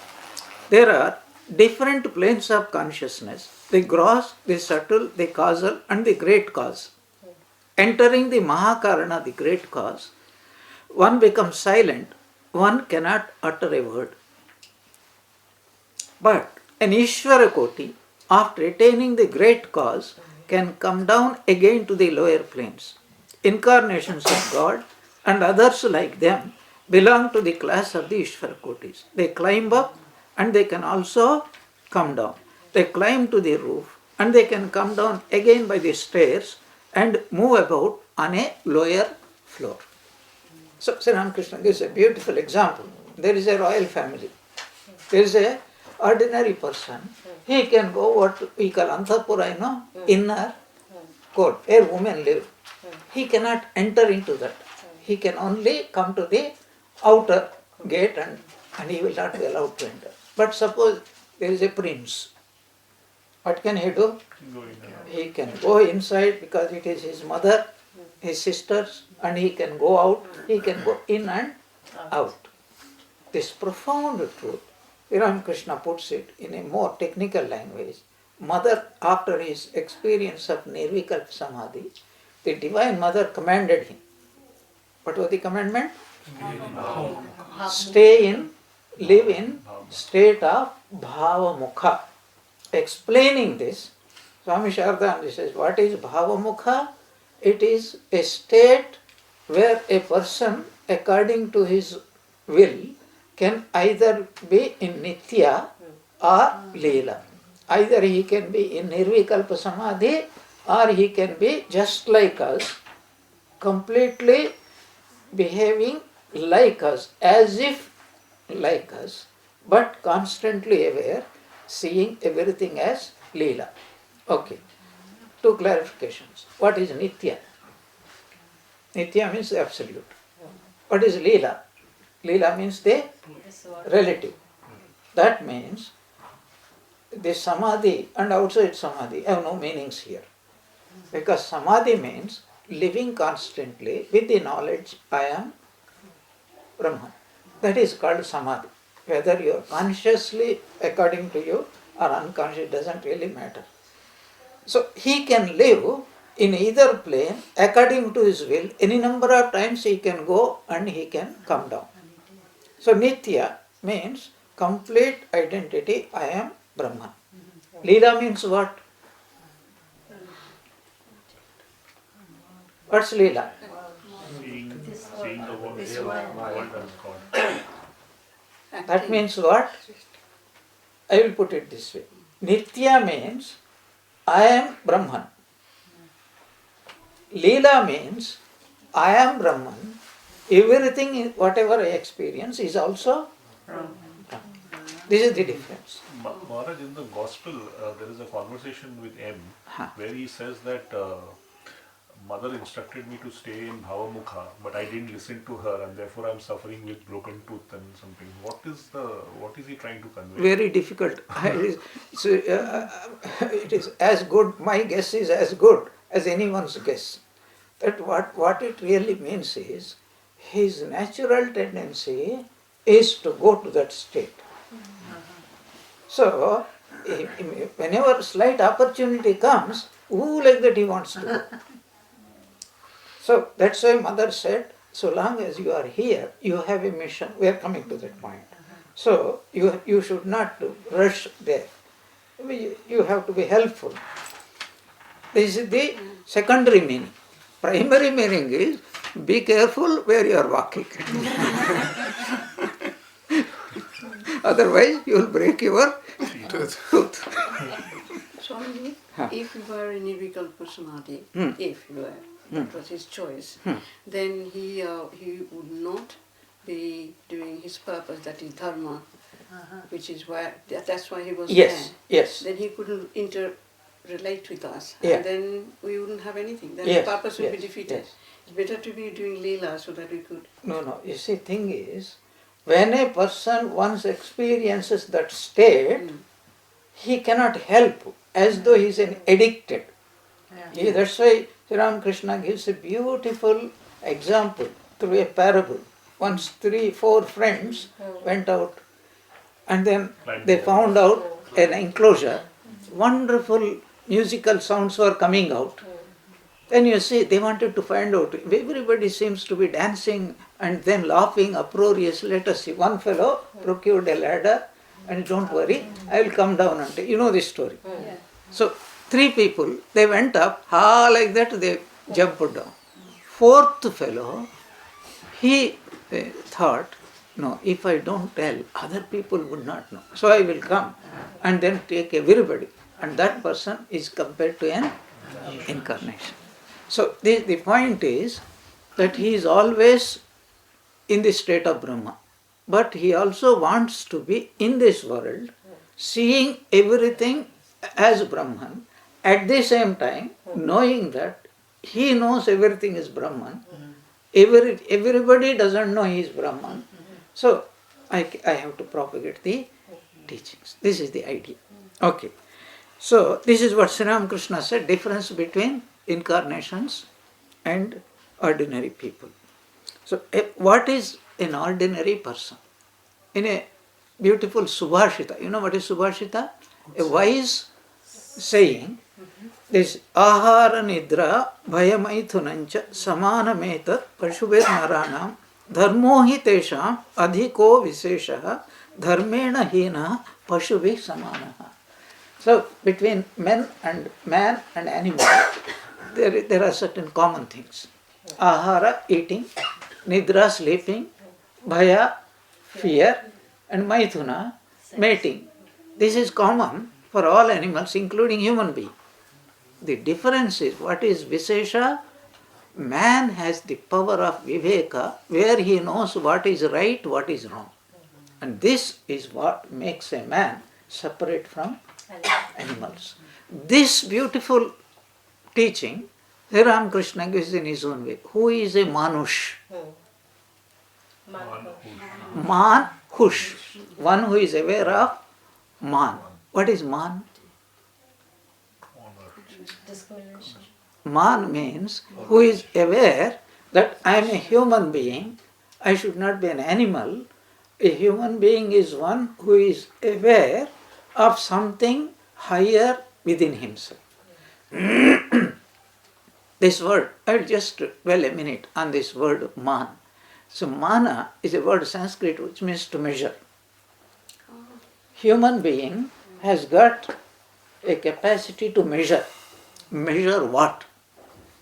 There are different planes of consciousness, the gross, the subtle, the causal, and the great cause. Entering the Mahakarana, the great cause, one becomes silent, one cannot utter a word. But an Ishvara Koti, after attaining the great cause, can come down again to the lower planes. Incarnations of God and others like them belong to the class of the Ishvara Kotis. They climb up and they can also come down. They climb to the roof and they can come down again by the stairs and move about on a lower floor. So Sri Ramakrishna gives a beautiful example. There is a royal family. There is a ordinary person. He can go what we call Antapura, inner court, where women live. He cannot enter into that. He can only come to the outer gate and he will not be allowed to enter. But suppose there is a prince. What can he do? He can go inside because it is his mother, his sisters, and he can go out, he can go in and out. This profound truth, Ramakrishna puts it in a more technical language. Mother, after his experience of Nirvikalpa Samadhi, the Divine Mother commanded him. What was the commandment? Live in state of Bhava Mukha. Explaining this, Swami Shardananda says, what is Bhava Mukha? It is a state where a person, according to his will, can either be in Nitya or Leela. Either he can be in Nirvikalpa Samadhi or he can be just like us, completely behaving like us, as if like us, but constantly aware, seeing everything as Leela. Okay. 2 clarifications. What is Nitya? Nitya means absolute. What is Leela? Leela means the relative. That means the Samadhi and outside Samadhi have no meanings here. Because Samadhi means living constantly with the knowledge I am Brahman. That is called Samadhi. Whether you are consciously, according to you, or unconscious, doesn't really matter. So he can live in either plane according to his will. Any number of times he can go and he can come down. So Nitya means complete identity, I am Brahman. Leela means what? What's Leela? Seeing the world as God. That means what? I will put it this way. Nitya means I am Brahman. Leela means I am Brahman. Everything, whatever I experience, is also Brahman. This is the difference. Maharaj, in the Gospel, there is a conversation with M where he says that mother instructed me to stay in Bhavamukha, but I didn't listen to her, and therefore I'm suffering with broken tooth and something. What is he trying to convey? Very difficult. It is as good, my guess is as good as anyone's guess. That what it really means is, his natural tendency is to go to that state. So, whenever slight opportunity comes, like that he wants to go. So, that's why mother said, so long as you are here, you have a mission. We are coming to that point. So, you should not rush there. You have to be helpful. This is the secondary meaning. Primary meaning is, be careful where you are walking. Otherwise, you will break your tooth. Swamiji, if you were a Nirvikal personality, if you were, that was his choice, then he would not be doing his purpose, that is dharma, which is why, that's why he was Yes, there. yes. Then he couldn't interrelate with us, Yeah. and then we wouldn't have anything. Then Yes, the purpose would be yes, defeated. yes. It's better to be doing Leela so that we could. No. You see, thing is, when a person once experiences that state, he cannot help, as though he is an addicted. That's why Sri Ramakrishna gives a beautiful example through a parable. Once 3-4 friends went out, and then they found out an enclosure. Wonderful musical sounds were coming out. Then you see, they wanted to find out. Everybody seems to be dancing and then laughing uproariously. Let us see. One fellow procured a ladder, and don't worry, I will come down and you know this story. So 3 people, they went up, like that they jumped down. 4th fellow, he thought, no, if I don't tell, other people would not know. So I will come and then take everybody. And that person is compared to an incarnation. So the point is that he is always in the state of Brahma. But he also wants to be in this world, seeing everything as Brahman, at the same time knowing that he knows everything is Brahman. Everybody doesn't know he is Brahman. So I have to propagate the teachings. This is the idea. Okay. So this is what Sri Ramakrishna said, difference between incarnations and ordinary people. So what is an ordinary person? In a beautiful Subhashita, you know what is Subhashita? A wise saying, this ahara nidra bhayamaithunancha samanametat pashubir naranam dharmo hi tesham adhiko visesha dharmena hina pashubhi samanaha. So between man and animal, there are certain common things. Ahara, eating, nidra, sleeping, bhaya, fear, and maithuna, mating. This is common for all animals, including human being. The difference is, what is Visesha? Man has the power of Viveka, where he knows what is right, what is wrong. And this is what makes a man separate from animals. This beautiful teaching, Sri Ramakrishna gives in his own way. Who is a Manush? Man Hush. One who is aware of Man. What is Man? Discrimination. Man means who is aware that I am a human being, I should not be an animal. A human being is one who is aware of something higher within himself. This word, I will just dwell a minute on this word man. So mana is a word Sanskrit which means to measure. Human being has got a capacity to measure. Measure what?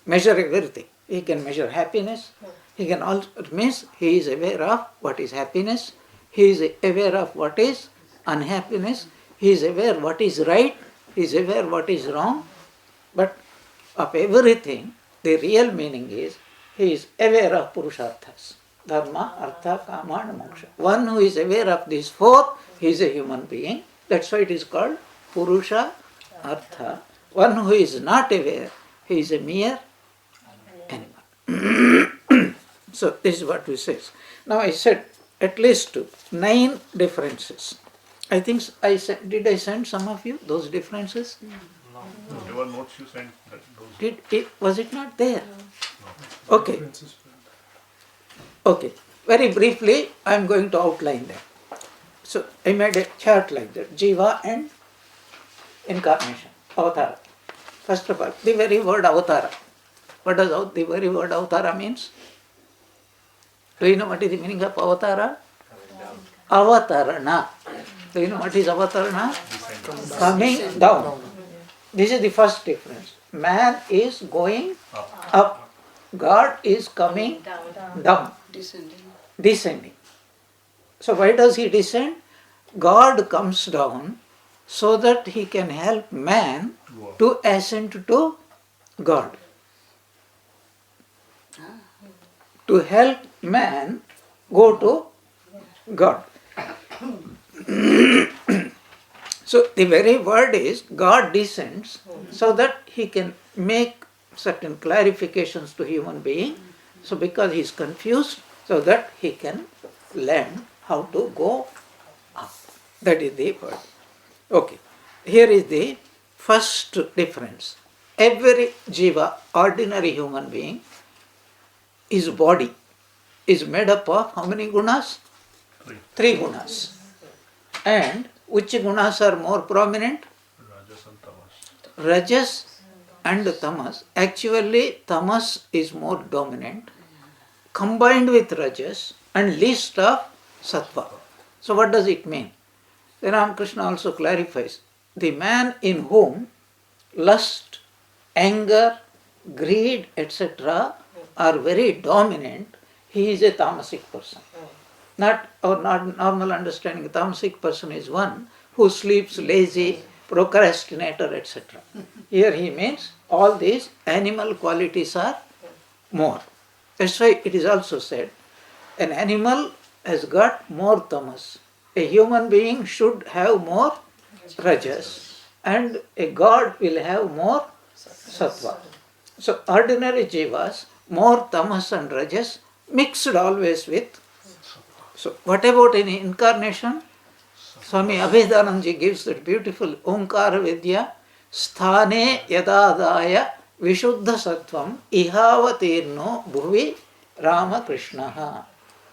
Measure everything. He can measure happiness. He can also, it means he is aware of what is happiness. He is aware of what is unhappiness. He is aware what is right. He is aware what is wrong. But of everything, the real meaning is he is aware of Purusharthas. Dharma, Artha, Kama and Moksha. One who is aware of these 4, he is a human being. That's why it is called Purusha Artha. One who is not aware, he is a mere So this is what we say. Now I said at least 9 differences. I think did I send some of you those differences? Whatever notes you sent, those. Was it not there? Okay. Okay. Very briefly, I am going to outline them. So I made a chart like that: Jiva and incarnation, avatara. First of all, the very word avatara. What does the very word avatara means? Do you know what is the meaning of avatara? Avatarana. Do you know what is avatarana? Coming down. This is the first difference. Man is going up. God is coming down. Descending. So why does he descend? God comes down so that he can help man to ascend to God. To help man go to God. So the very word is God descends so that he can make certain clarifications to human being. So because he is confused, so that he can learn how to go up. That is the word. Okay. Here is the first difference. Every jiva, ordinary human being, his body is made up of how many gunas? 3 gunas. And which gunas are more prominent? Rajas and Tamas. Rajas and tamas. Actually, tamas is more dominant, combined with rajas and least of sattva. So what does it mean? Ramakrishna also clarifies, the man in whom lust, anger, greed, etc. are very dominant, he is a tamasic person. Not our normal understanding, a tamasic person is one who sleeps, lazy, procrastinator, etc. Here he means all these animal qualities are more. That's why it is also said, an animal has got more tamas. A human being should have more rajas, and a god will have more sattva. So ordinary jivas, more tamas and rajas, mixed always with. So what about an incarnation? Swami Abhedanandaji gives that beautiful Omkara Vidya, Sthane Yadadaya Vishuddha Sattvam Ihavatirno Bhuvi Ramakrishnaha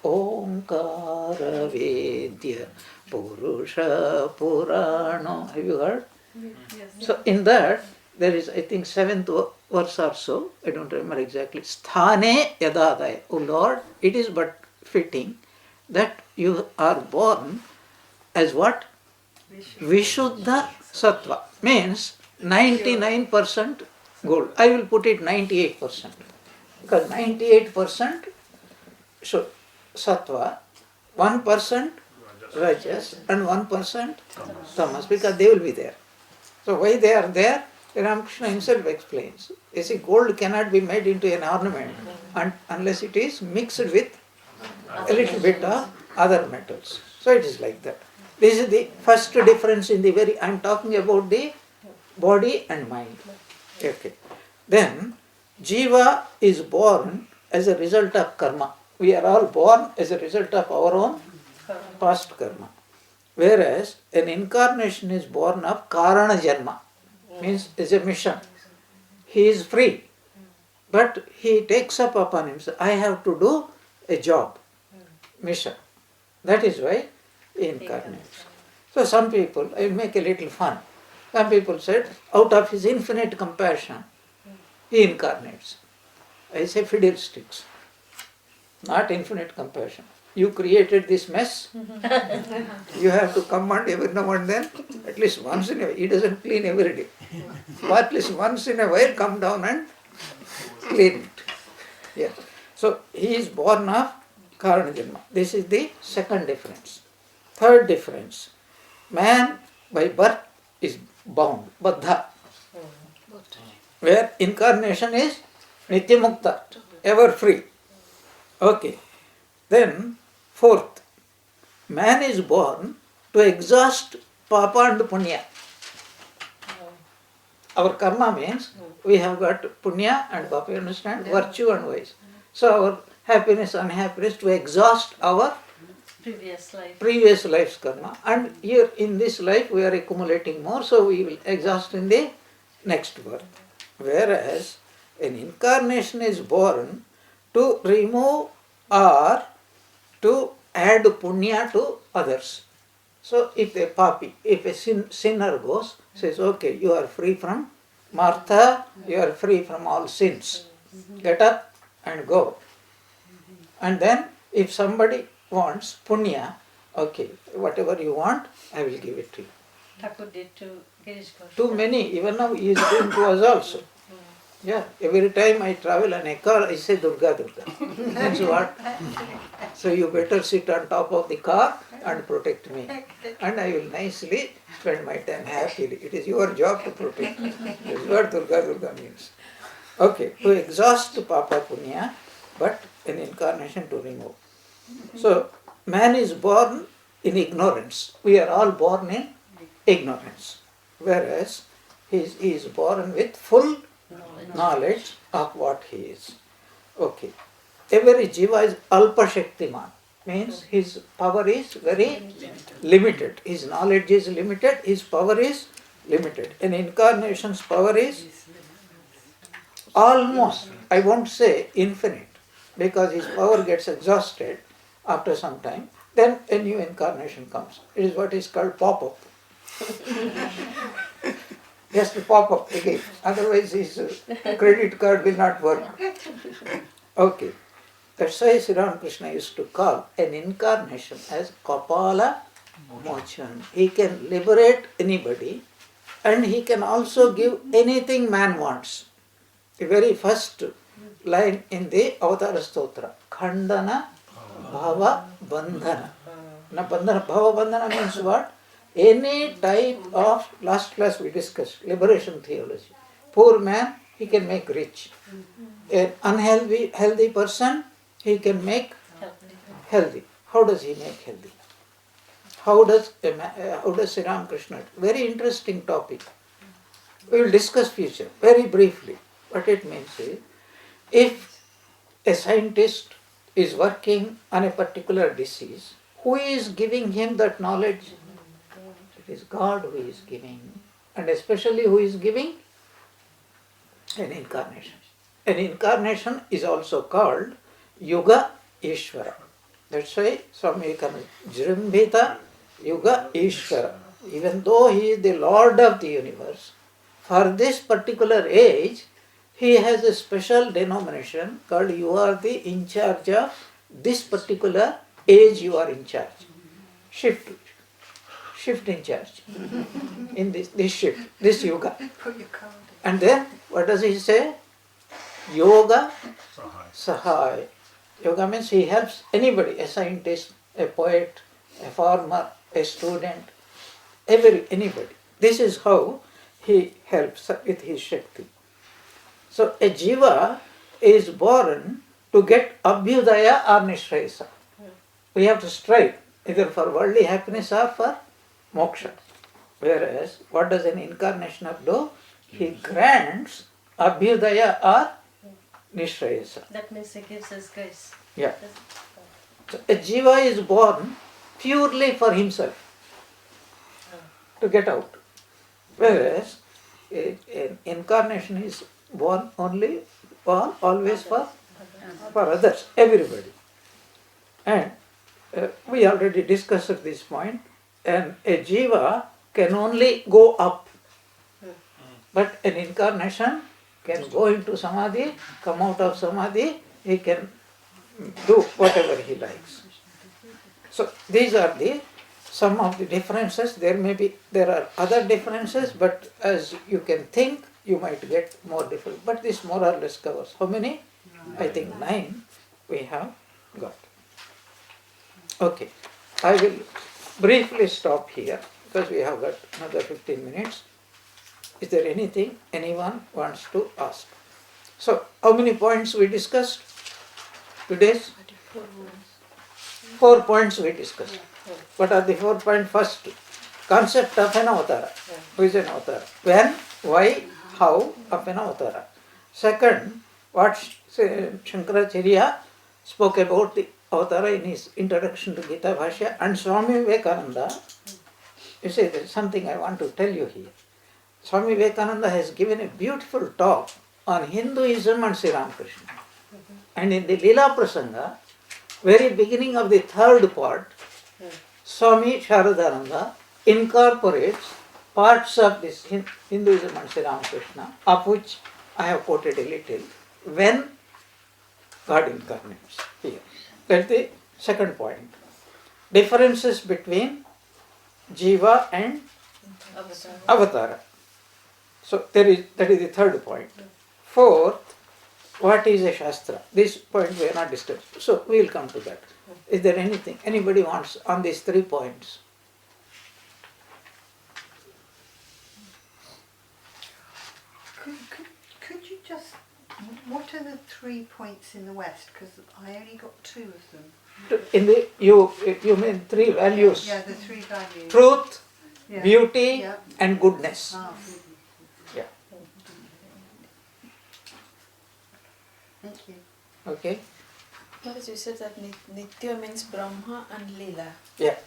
Omkara Vidya Purusha Purano. Have you heard? Yes. So in that, there is, I think, 7th verse or so, I don't remember exactly. Sthane Yadadaya. O Lord, it is but fitting that you are born as what? Vishuddha Sattva. Means 99% gold. I will put it 98%. Because 98% so Sattva, 1% Rajas and 1% Tamas, because they will be there. So why they are there? Ramakrishna himself explains. You see, gold cannot be made into an ornament unless it is mixed with a little bit of other metals. So it is like that. This is the first difference in the I am talking about the body and mind. Okay. Then, Jiva is born as a result of karma. We are all born as a result of our own past karma. Whereas, an incarnation is born of Karana Janma, means as a mission. He is free, but he takes up upon himself, I have to do a job, mission. That is why he incarnates. So some people, I will make a little fun. Some people said, out of his infinite compassion, he incarnates. I say fiddlesticks, not infinite compassion. You created this mess, you have to command every now and then, at least once in a while. He doesn't clean every day. But at least once in a while, come down and clean it. Yeah. So he is born of Karana Janma. This is the second difference. Third difference, man by birth is bound, baddha, where incarnation is nityamukta, ever free. Okay. Then, fourth, man is born to exhaust papa and punya. Our karma means we have got punya and papa, you understand? Virtue and vice. So our happiness and unhappiness to exhaust our previous life's karma. And here in this life we are accumulating more, so we will exhaust in the next birth. Whereas an incarnation is born to remove or to add punya to others. So if a papi, if a sinner goes, says, okay, you are free from Martha, you are free from all sins. Get up and go. And then if somebody wants punya, okay, whatever you want, I will give it to you. Thakur did to Girish Ghosh. Too many, even now he is doing to us also. Yeah, every time I travel in a car, I say Durga, Durga. That's what. So you better sit on top of the car and protect me. And I will nicely spend my time happily. It is your job to protect me. That's what Durga, Durga means. Okay, to exhaust Papa Punya, but an incarnation to remove. So, man is born in ignorance. We are all born in ignorance. Whereas he is born with full knowledge of what he is. Okay. Every jiva is alpa shaktiman, means his power is very limited. His knowledge is limited, his power is limited. An incarnation's power is almost, I won't say infinite, because his power gets exhausted after some time. Then a new incarnation comes. It is what is called pop-up. He has to pop up again, otherwise his credit card will not work. Okay, that's why Sri Ramakrishna used to call an incarnation as Kapala Mochan. He can liberate anybody and he can also give anything man wants. The very first line in the Avatara Stotra, Khandana Bhava Bandhana. Now, Bandhana, Bhava Bandhana means what? Any type of, last class we discussed, liberation theology. Poor man, he can make rich. An healthy person, he can make healthy. How does he make healthy? How does Sri Ramakrishna? Very interesting topic. We will discuss future very briefly. What it means is, if a scientist is working on a particular disease, who is giving him that knowledge? It is God who is giving, and especially who is giving? An incarnation. An incarnation is also called Yuga Ishvara. That's why Swami Vivekananda, Jrimbhita Yuga Ishvara. Even though he is the Lord of the universe, for this particular age, he has a special denomination called you are the in charge of this particular age, you are in charge. Shift in charge in this shift, this yoga. And then what does he say? Yoga Sahai. Yoga means he helps anybody, a scientist, a poet, a farmer, a student, anybody. This is how he helps with his Shakti. So a jiva is born to get abhyudaya or nishrayasa. We have to strive either for worldly happiness or for moksha. Whereas, what does an incarnation do? He grants abhyudaya or nishrayasa. That means he gives us grace. Yeah. So a jiva is born purely for himself, to get out. Whereas, an incarnation is born only or always for others, everybody. And we already discussed this point. And a jiva can only go up, but an incarnation can go into samadhi, come out of samadhi, he can do whatever he likes. So these are some of the differences. There are other differences, but as you can think, you might get more different. But this more or less covers. How many? I think 9 we have got. Okay, I will briefly stop here because we have got another 15 minutes. Is there anything anyone wants to ask? So, how many points we discussed? Today's 4 points we discussed. What are the 4 points? First, concept of an avatara. Who is an avatara? When, why, how of an avatara. Second, what Shankaracharya spoke about the avatara in his introduction to Gita Bhashya, and Swami Vivekananda, you see, there is something I want to tell you here. Swami Vivekananda has given a beautiful talk on Hinduism and Sri Ramakrishna. And in the Leela Prasanga, very beginning of the third part, Swami Sharadananda incorporates parts of this Hinduism and Sri Ramakrishna, of which I have quoted a little, when God incarnates here. That's the second point. Differences between Jiva and Avatara. So that is the third point. Fourth, what is a Shastra? This point we are not discussing. So we will come to that. Is there anything anybody wants on these 3 points? Could you just, what are the 3 points in the West? Because I only got 2 of them. In the you mean 3 values: Yeah, the 3 values. truth, Yeah. beauty, Yeah. and goodness. Ah, Yeah. thank you. Okay. Because you said that Nitya means Brahma and Leela. Yeah.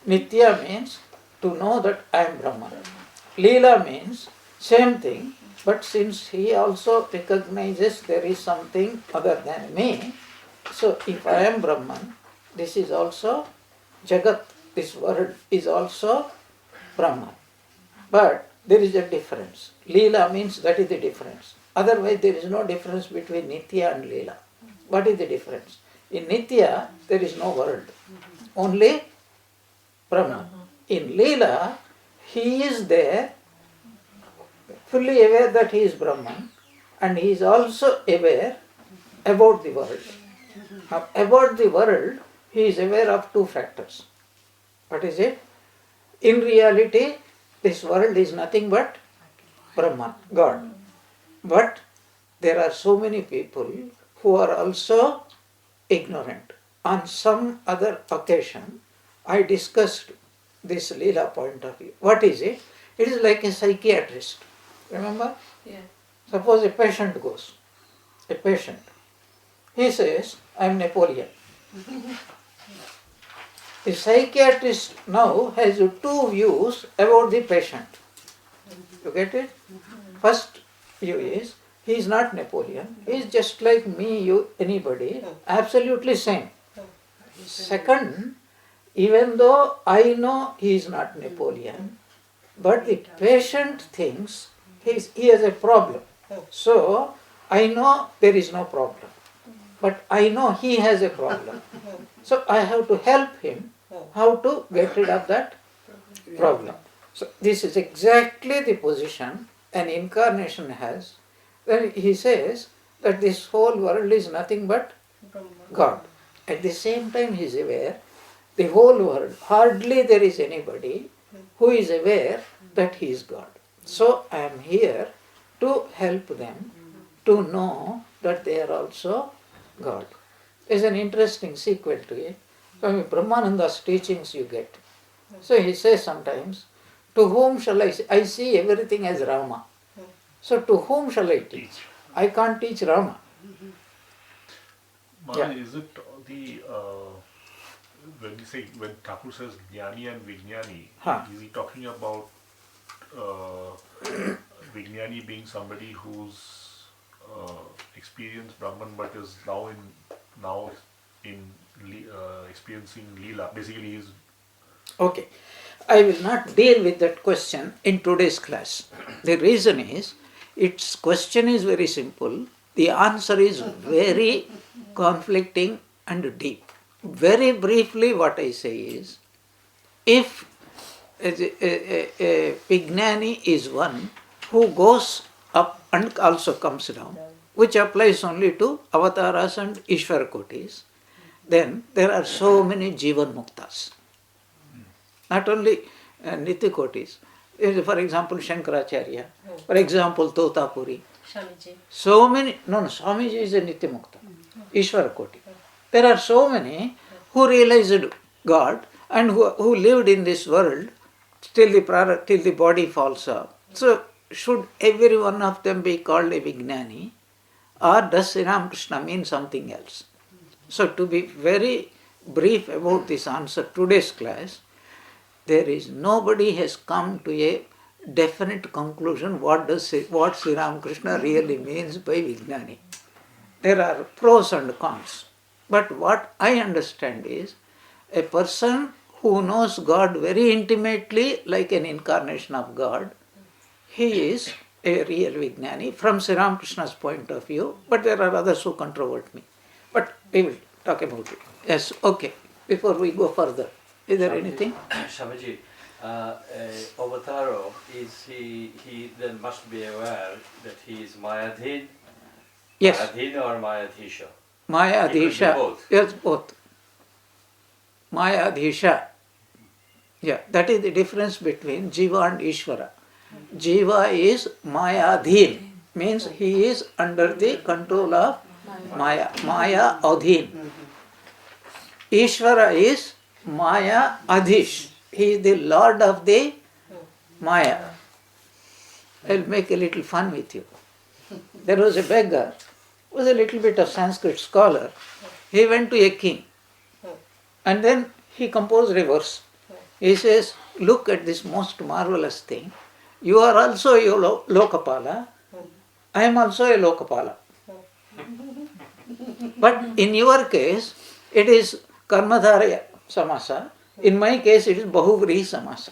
Nitya means to know that I am Brahman. Leela means same thing, but since he also recognizes there is something other than me, so if I am Brahman, this is also Jagat, this world is also Brahman. But there is a difference. Leela means that is the difference. Otherwise there is no difference between Nitya and Leela. What is the difference? In Nitya there is no world, only Brahman. In Leela, he is there, fully aware that he is Brahman, and he is also aware about the world. Now, about the world, he is aware of 2 factors. What is it? In reality, this world is nothing but Brahman, God. But there are so many people who are also ignorant. On some other occasion, I discussed this Leela point of view. What is it? It is like a psychiatrist. Remember? Yeah. Suppose a patient goes. A patient. He says, I am Napoleon. The psychiatrist now has 2 views about the patient. You get it? First view is, he is not Napoleon. He is just like me, you, anybody. Absolutely same. Second, even though I know he is not Napoleon, but the patient thinks he has a problem. So, I know there is no problem. But I know he has a problem. So, I have to help him how to get rid of that problem. So, this is exactly the position an incarnation has. Then he says that this whole world is nothing but God. At the same time he is aware, the whole world, hardly there is anybody who is aware that he is God. So I am here to help them to know that they are also God. There is an interesting sequel to it. From Brahmananda's teachings you get. So he says sometimes, to whom shall I see everything as Rama. So to whom shall I teach? I can't teach Rama. Maharaj, is it the when Thakur says Jnani and Vijnani, is he talking about Vijnani being somebody who's experienced Brahman but is now experiencing Leela? Basically, he's Okay. I will not deal with that question in today's class. The reason is, its question is very simple. The answer is very conflicting and deep. Very briefly what I say is, if a Vijnani is one who goes up and also comes down, which applies only to avatars and Ishvara kotis, then there are so many Jivan Muktas. Not only Nitya kotis. For example, Shankaracharya. For example, Totapuri. Swamiji. So many, Swamiji is a Nitya Mukta. Ishvara koti. There are so many who realized God and who lived in this world till the body falls off. So should every one of them be called a Vijnani, or does Sri Ramakrishna mean something else? So to be very brief about this answer, today's class, there is nobody has come to a definite conclusion what Sri Ramakrishna really means by Vijnani. There are pros and cons. But what I understand is a person who knows God very intimately, like an incarnation of God, he is a real Vijnani from Sri Ramakrishna's point of view, but there are others who controvert me. But we will talk about it. Yes, okay. Before we go further, is there anything? Swamiji, Avataro, he then must be aware that he is Mayadhin? Yes. Mayadhin or Mayadhisha? Mayadhisha. Both. Yes, both. Mayadhisha. Yeah, that is the difference between Jiva and Ishvara. Jiva is Mayadhin, means he is under the control of Maya. Maya Adhin. Ishvara is Maya Adhish. He is the lord of the Maya. I'll make a little fun with you. There was a beggar who was a little bit of Sanskrit scholar. He went to a king and then he composed a verse. He says, look at this most marvelous thing. You are also a Lokapala. I am also a Lokapala. But in your case, it is Karmadharya Samasa. In my case, it is Bahuvrihi Samasa.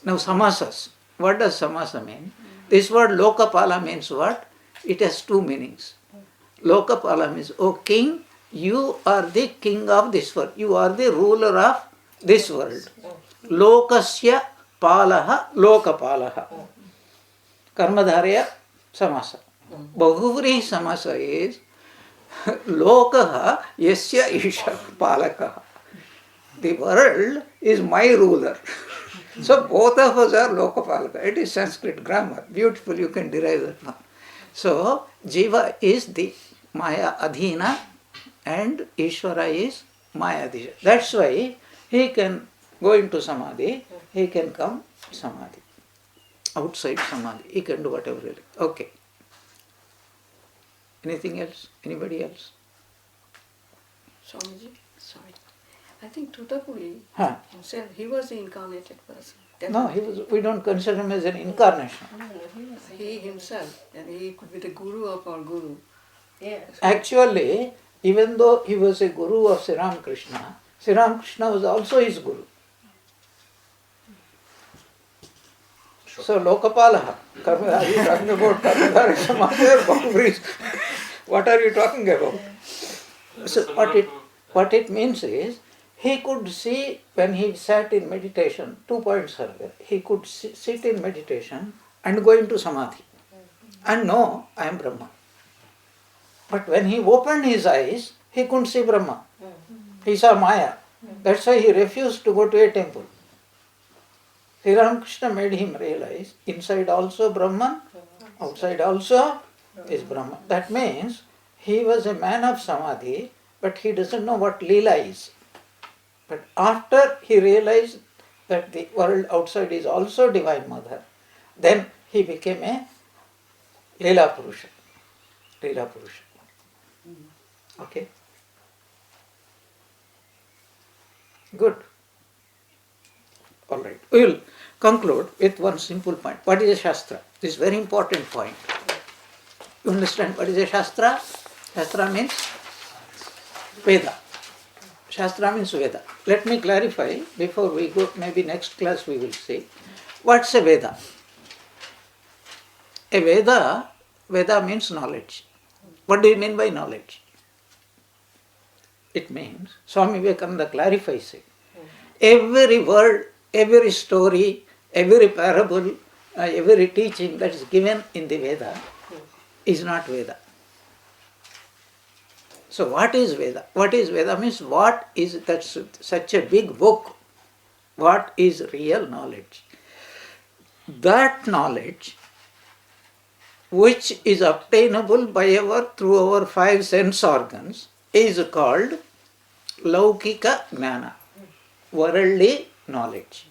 Now, Samasas. What does Samasa mean? This word Lokapala means what? It has two meanings. Lokapala means, O king, you are the king of this world. You are the ruler of this world. Lokasya palaha lokapalaha. Karmadharya Samasa. Bahuvrihi Samasa is Lokaha yasya isha palakaha. The world is my ruler. So both of us are Lokapalaka. It is Sanskrit grammar. Beautiful, you can derive that one. So Jiva is the Maya Adhina and Ishvara is Maya Adhisha. That's why he can go into Samadhi, he can come Samadhi. Outside Samadhi, he can do whatever he likes. Okay. Anything else? Anybody else? Swamiji, sorry. I think Tutapuri himself, he was the incarnated person. No, we don't consider him as an incarnation. He himself, and he could be the guru of our guru. Yes. Actually, even though he was a guru of Sri Ramakrishna, Sri Ramakrishna was also his guru. So Lokapalaha, are you talking about Karmadharya Samadhi or Bahuvrihi? What are you talking about? So what it means is, he could see when he sat in meditation, 2 points earlier, he could sit in meditation and go into Samadhi and know, I am Brahma. But when he opened his eyes, he couldn't see Brahma. He saw Maya. That's why he refused to go to a temple. Sri Ramakrishna made him realize, inside also Brahman, outside also is Brahman. That means he was a man of Samadhi, but he doesn't know what Leela is. But after he realized that the world outside is also Divine Mother, then he became a Leela Purusha. Leela Purusha. Okay? Good. Alright. We will conclude with one simple point. What is a Shastra? This is a very important point. You understand what is a Shastra? Shastra means Veda. Shastra means Veda. Let me clarify before we go, maybe next class we will see. What's a Veda? A Veda means knowledge. What do you mean by knowledge? It means, Swami Vivekananda clarifies it. Every word, every story, every parable, every teaching that is given in the Veda is not Veda. So what is Veda? What is Veda means what is that such a big book? What is real knowledge? That knowledge which is obtainable through our 5 sense organs is called Laukika Jnana, worldly knowledge.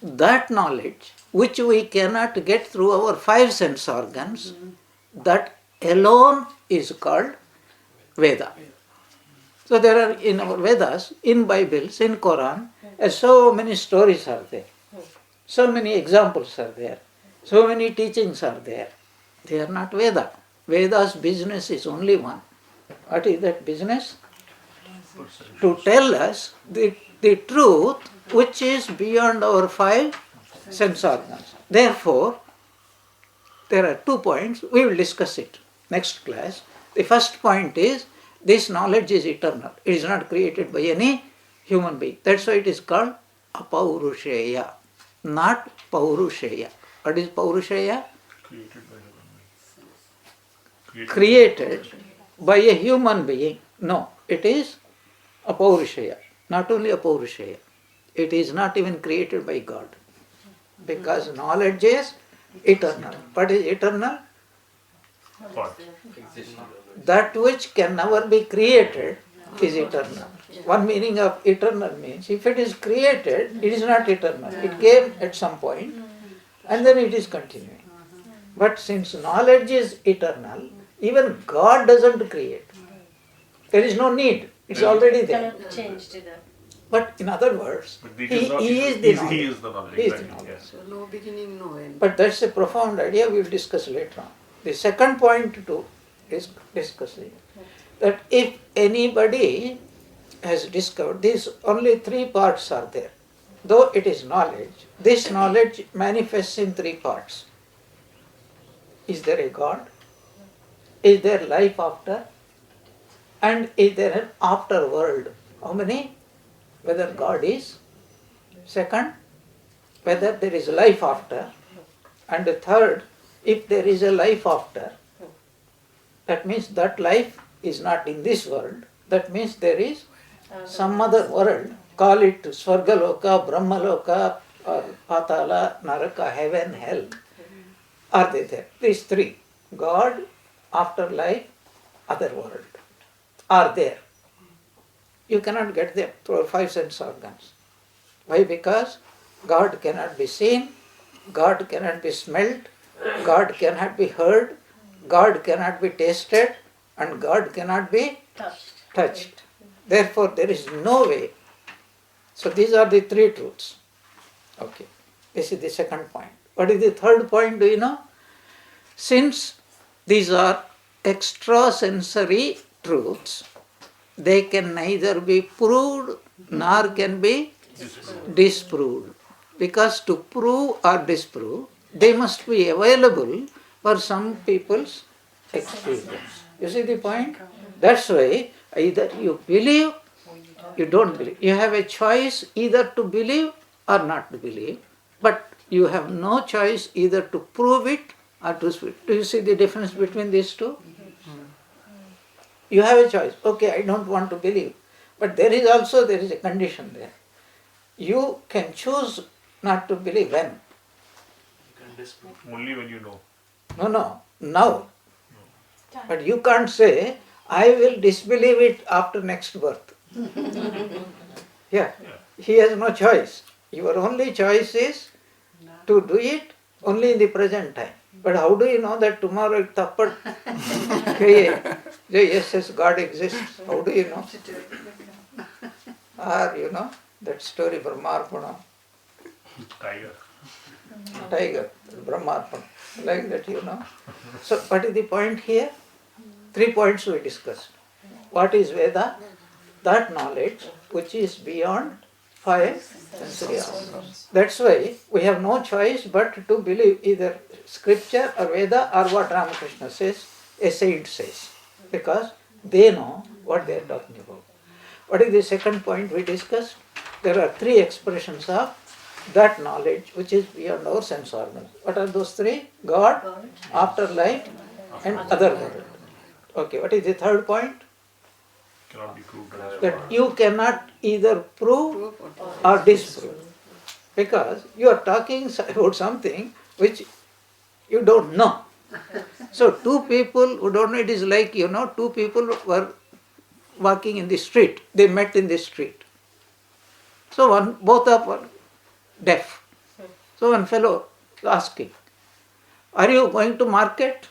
That knowledge which we cannot get through our five sense organs, that alone is called Veda. So there are in our Vedas, in Bibles, in Quran, so many stories are there. So many examples are there. So many teachings are there. They are not Veda. Veda's business is only one. What is that business? To tell us the truth which is beyond our five sense organs. Therefore, there are 2 points. We will discuss it next class. The first point is this knowledge is eternal. It is not created by any human being. That's why it is called Apaurusheya, not Paurusheya. What is Paurusheya? Created by a human being. No, it is Apaurusheya. Not only Apaurusheya. It is not even created by God. Because knowledge is eternal. What is eternal? That which can never be created is eternal. One meaning of eternal means if it is created, it is not eternal. It came at some point and then it is continuing. But since knowledge is eternal, even God doesn't create. There is no need. It's already there. Cannot change to that. But in other words, But he is the knowledge. He is the knowledge. He is the Exactly, knowledge. yes. So no beginning, no end. But that's a profound idea we will discuss later on. The second point to discuss is that if anybody has discovered these only 3 parts are there. Though it is knowledge, this knowledge manifests in 3 parts. Is there a God? Is there life after? And is there an after world? How many? Whether God is. Second, whether there is life after. And the third, if there is a life after, that means that life is not in this world. That means there is some other world. Call it Svargaloka, Brahmaloka, or Patala, Naraka, heaven, hell. Are they there? These 3. God, afterlife, other world. Are there. You cannot get them through 5 sense organs. Why? Because God cannot be seen, God cannot be smelt, God cannot be heard, God cannot be tasted, and God cannot be touched. Therefore, there is no way. So these are the 3 truths. Okay. This is the second point. What is the third point, do you know? Since these are extrasensory truths, they can neither be proved nor can be disproved. Because to prove or disprove, they must be available for some people's experience. You see the point? That's why either you believe, you don't believe. You have a choice either to believe or not to believe, but you have no choice either to prove it or to disprove it. Do you see the difference between these 2? You have a choice. Okay, I don't want to believe. But there is a condition there. You can choose not to believe when? Only when you know. No, now. But you can't say, I will disbelieve it after next birth. Yeah, he has no choice. Your only choice is to do it only in the present time. But how do you know that tomorrow it tappad? Yes, God exists. How do you know? Or you know that story Brahmarpana. Tiger, Brahmarpana. Like that, you know. So what is the point here? 3 points we discussed. What is Veda? That knowledge which is beyond 5 sensory organs. That's why we have no choice but to believe either scripture or Veda or what Ramakrishna says, a saint says. Because they know what they are talking about. What is the second point we discussed? There are 3 expressions of that knowledge which is beyond our sense organs. What are those 3? God, afterlife, and other world. Okay, what is the third point? Cannot be proved. That you cannot either prove or disprove. Because you are talking about something which you don't know. So 2 people who don't know, it is like, 2 people were walking in the street. They met in the street. So both of them were deaf. So one fellow asking, are you going to market?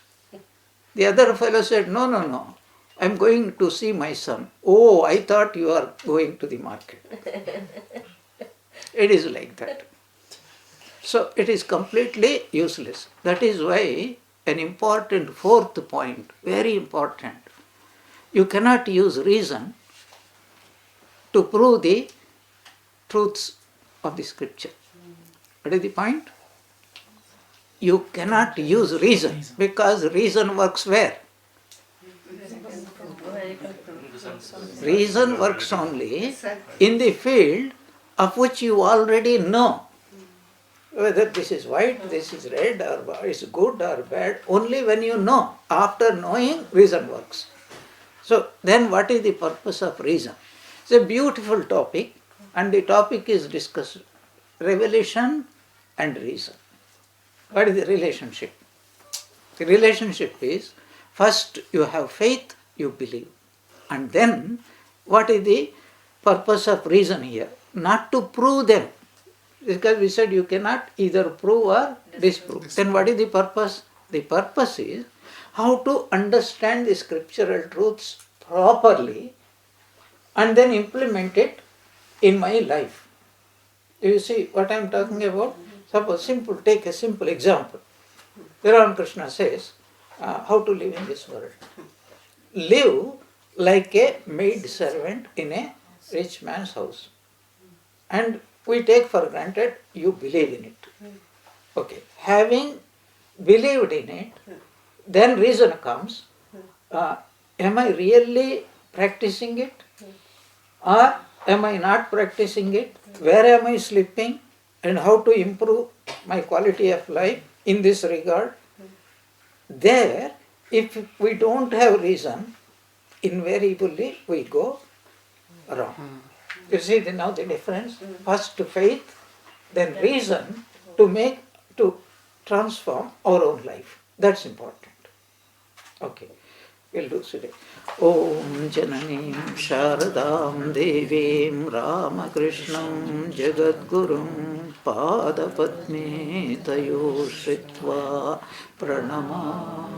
The other fellow said, no, no, no, I'm going to see my son. Oh, I thought you are going to the market. It is like that. So it is completely useless. That is why an important fourth point, very important, you cannot use reason to prove the truths of the scripture. What is the point? You cannot use reason because reason works where? Reason works only in the field of which you already know. Whether this is white, this is red, or is good or bad, only when you know. After knowing, reason works. So then what is the purpose of reason? It's a beautiful topic, and the topic is discussed, revelation and reason. What is the relationship? The relationship is, first you have faith, you believe. And then, what is the purpose of reason here? Not to prove them. Because we said you cannot either prove or disprove. Then what is the purpose? The purpose is how to understand the scriptural truths properly and then implement it in my life. Do you see what I am talking about? Suppose take a simple example. Ramakrishna says how to live in this world. Live like a maid servant in a rich man's house. And we take for granted you believe in it. Okay. Having believed in it, then reason comes. Am I really practicing it? Or am I not practicing it? Where am I slipping? And how to improve my quality of life in this regard? There, if we don't have reason, invariably we go wrong. You see now the difference? First faith, then reason to transform our own life. That's important. Okay, we'll do today. Om Jananim Sharadam Devim Ramakrishnam Jagadgurum Padapatme Tayo Shritva Pranamam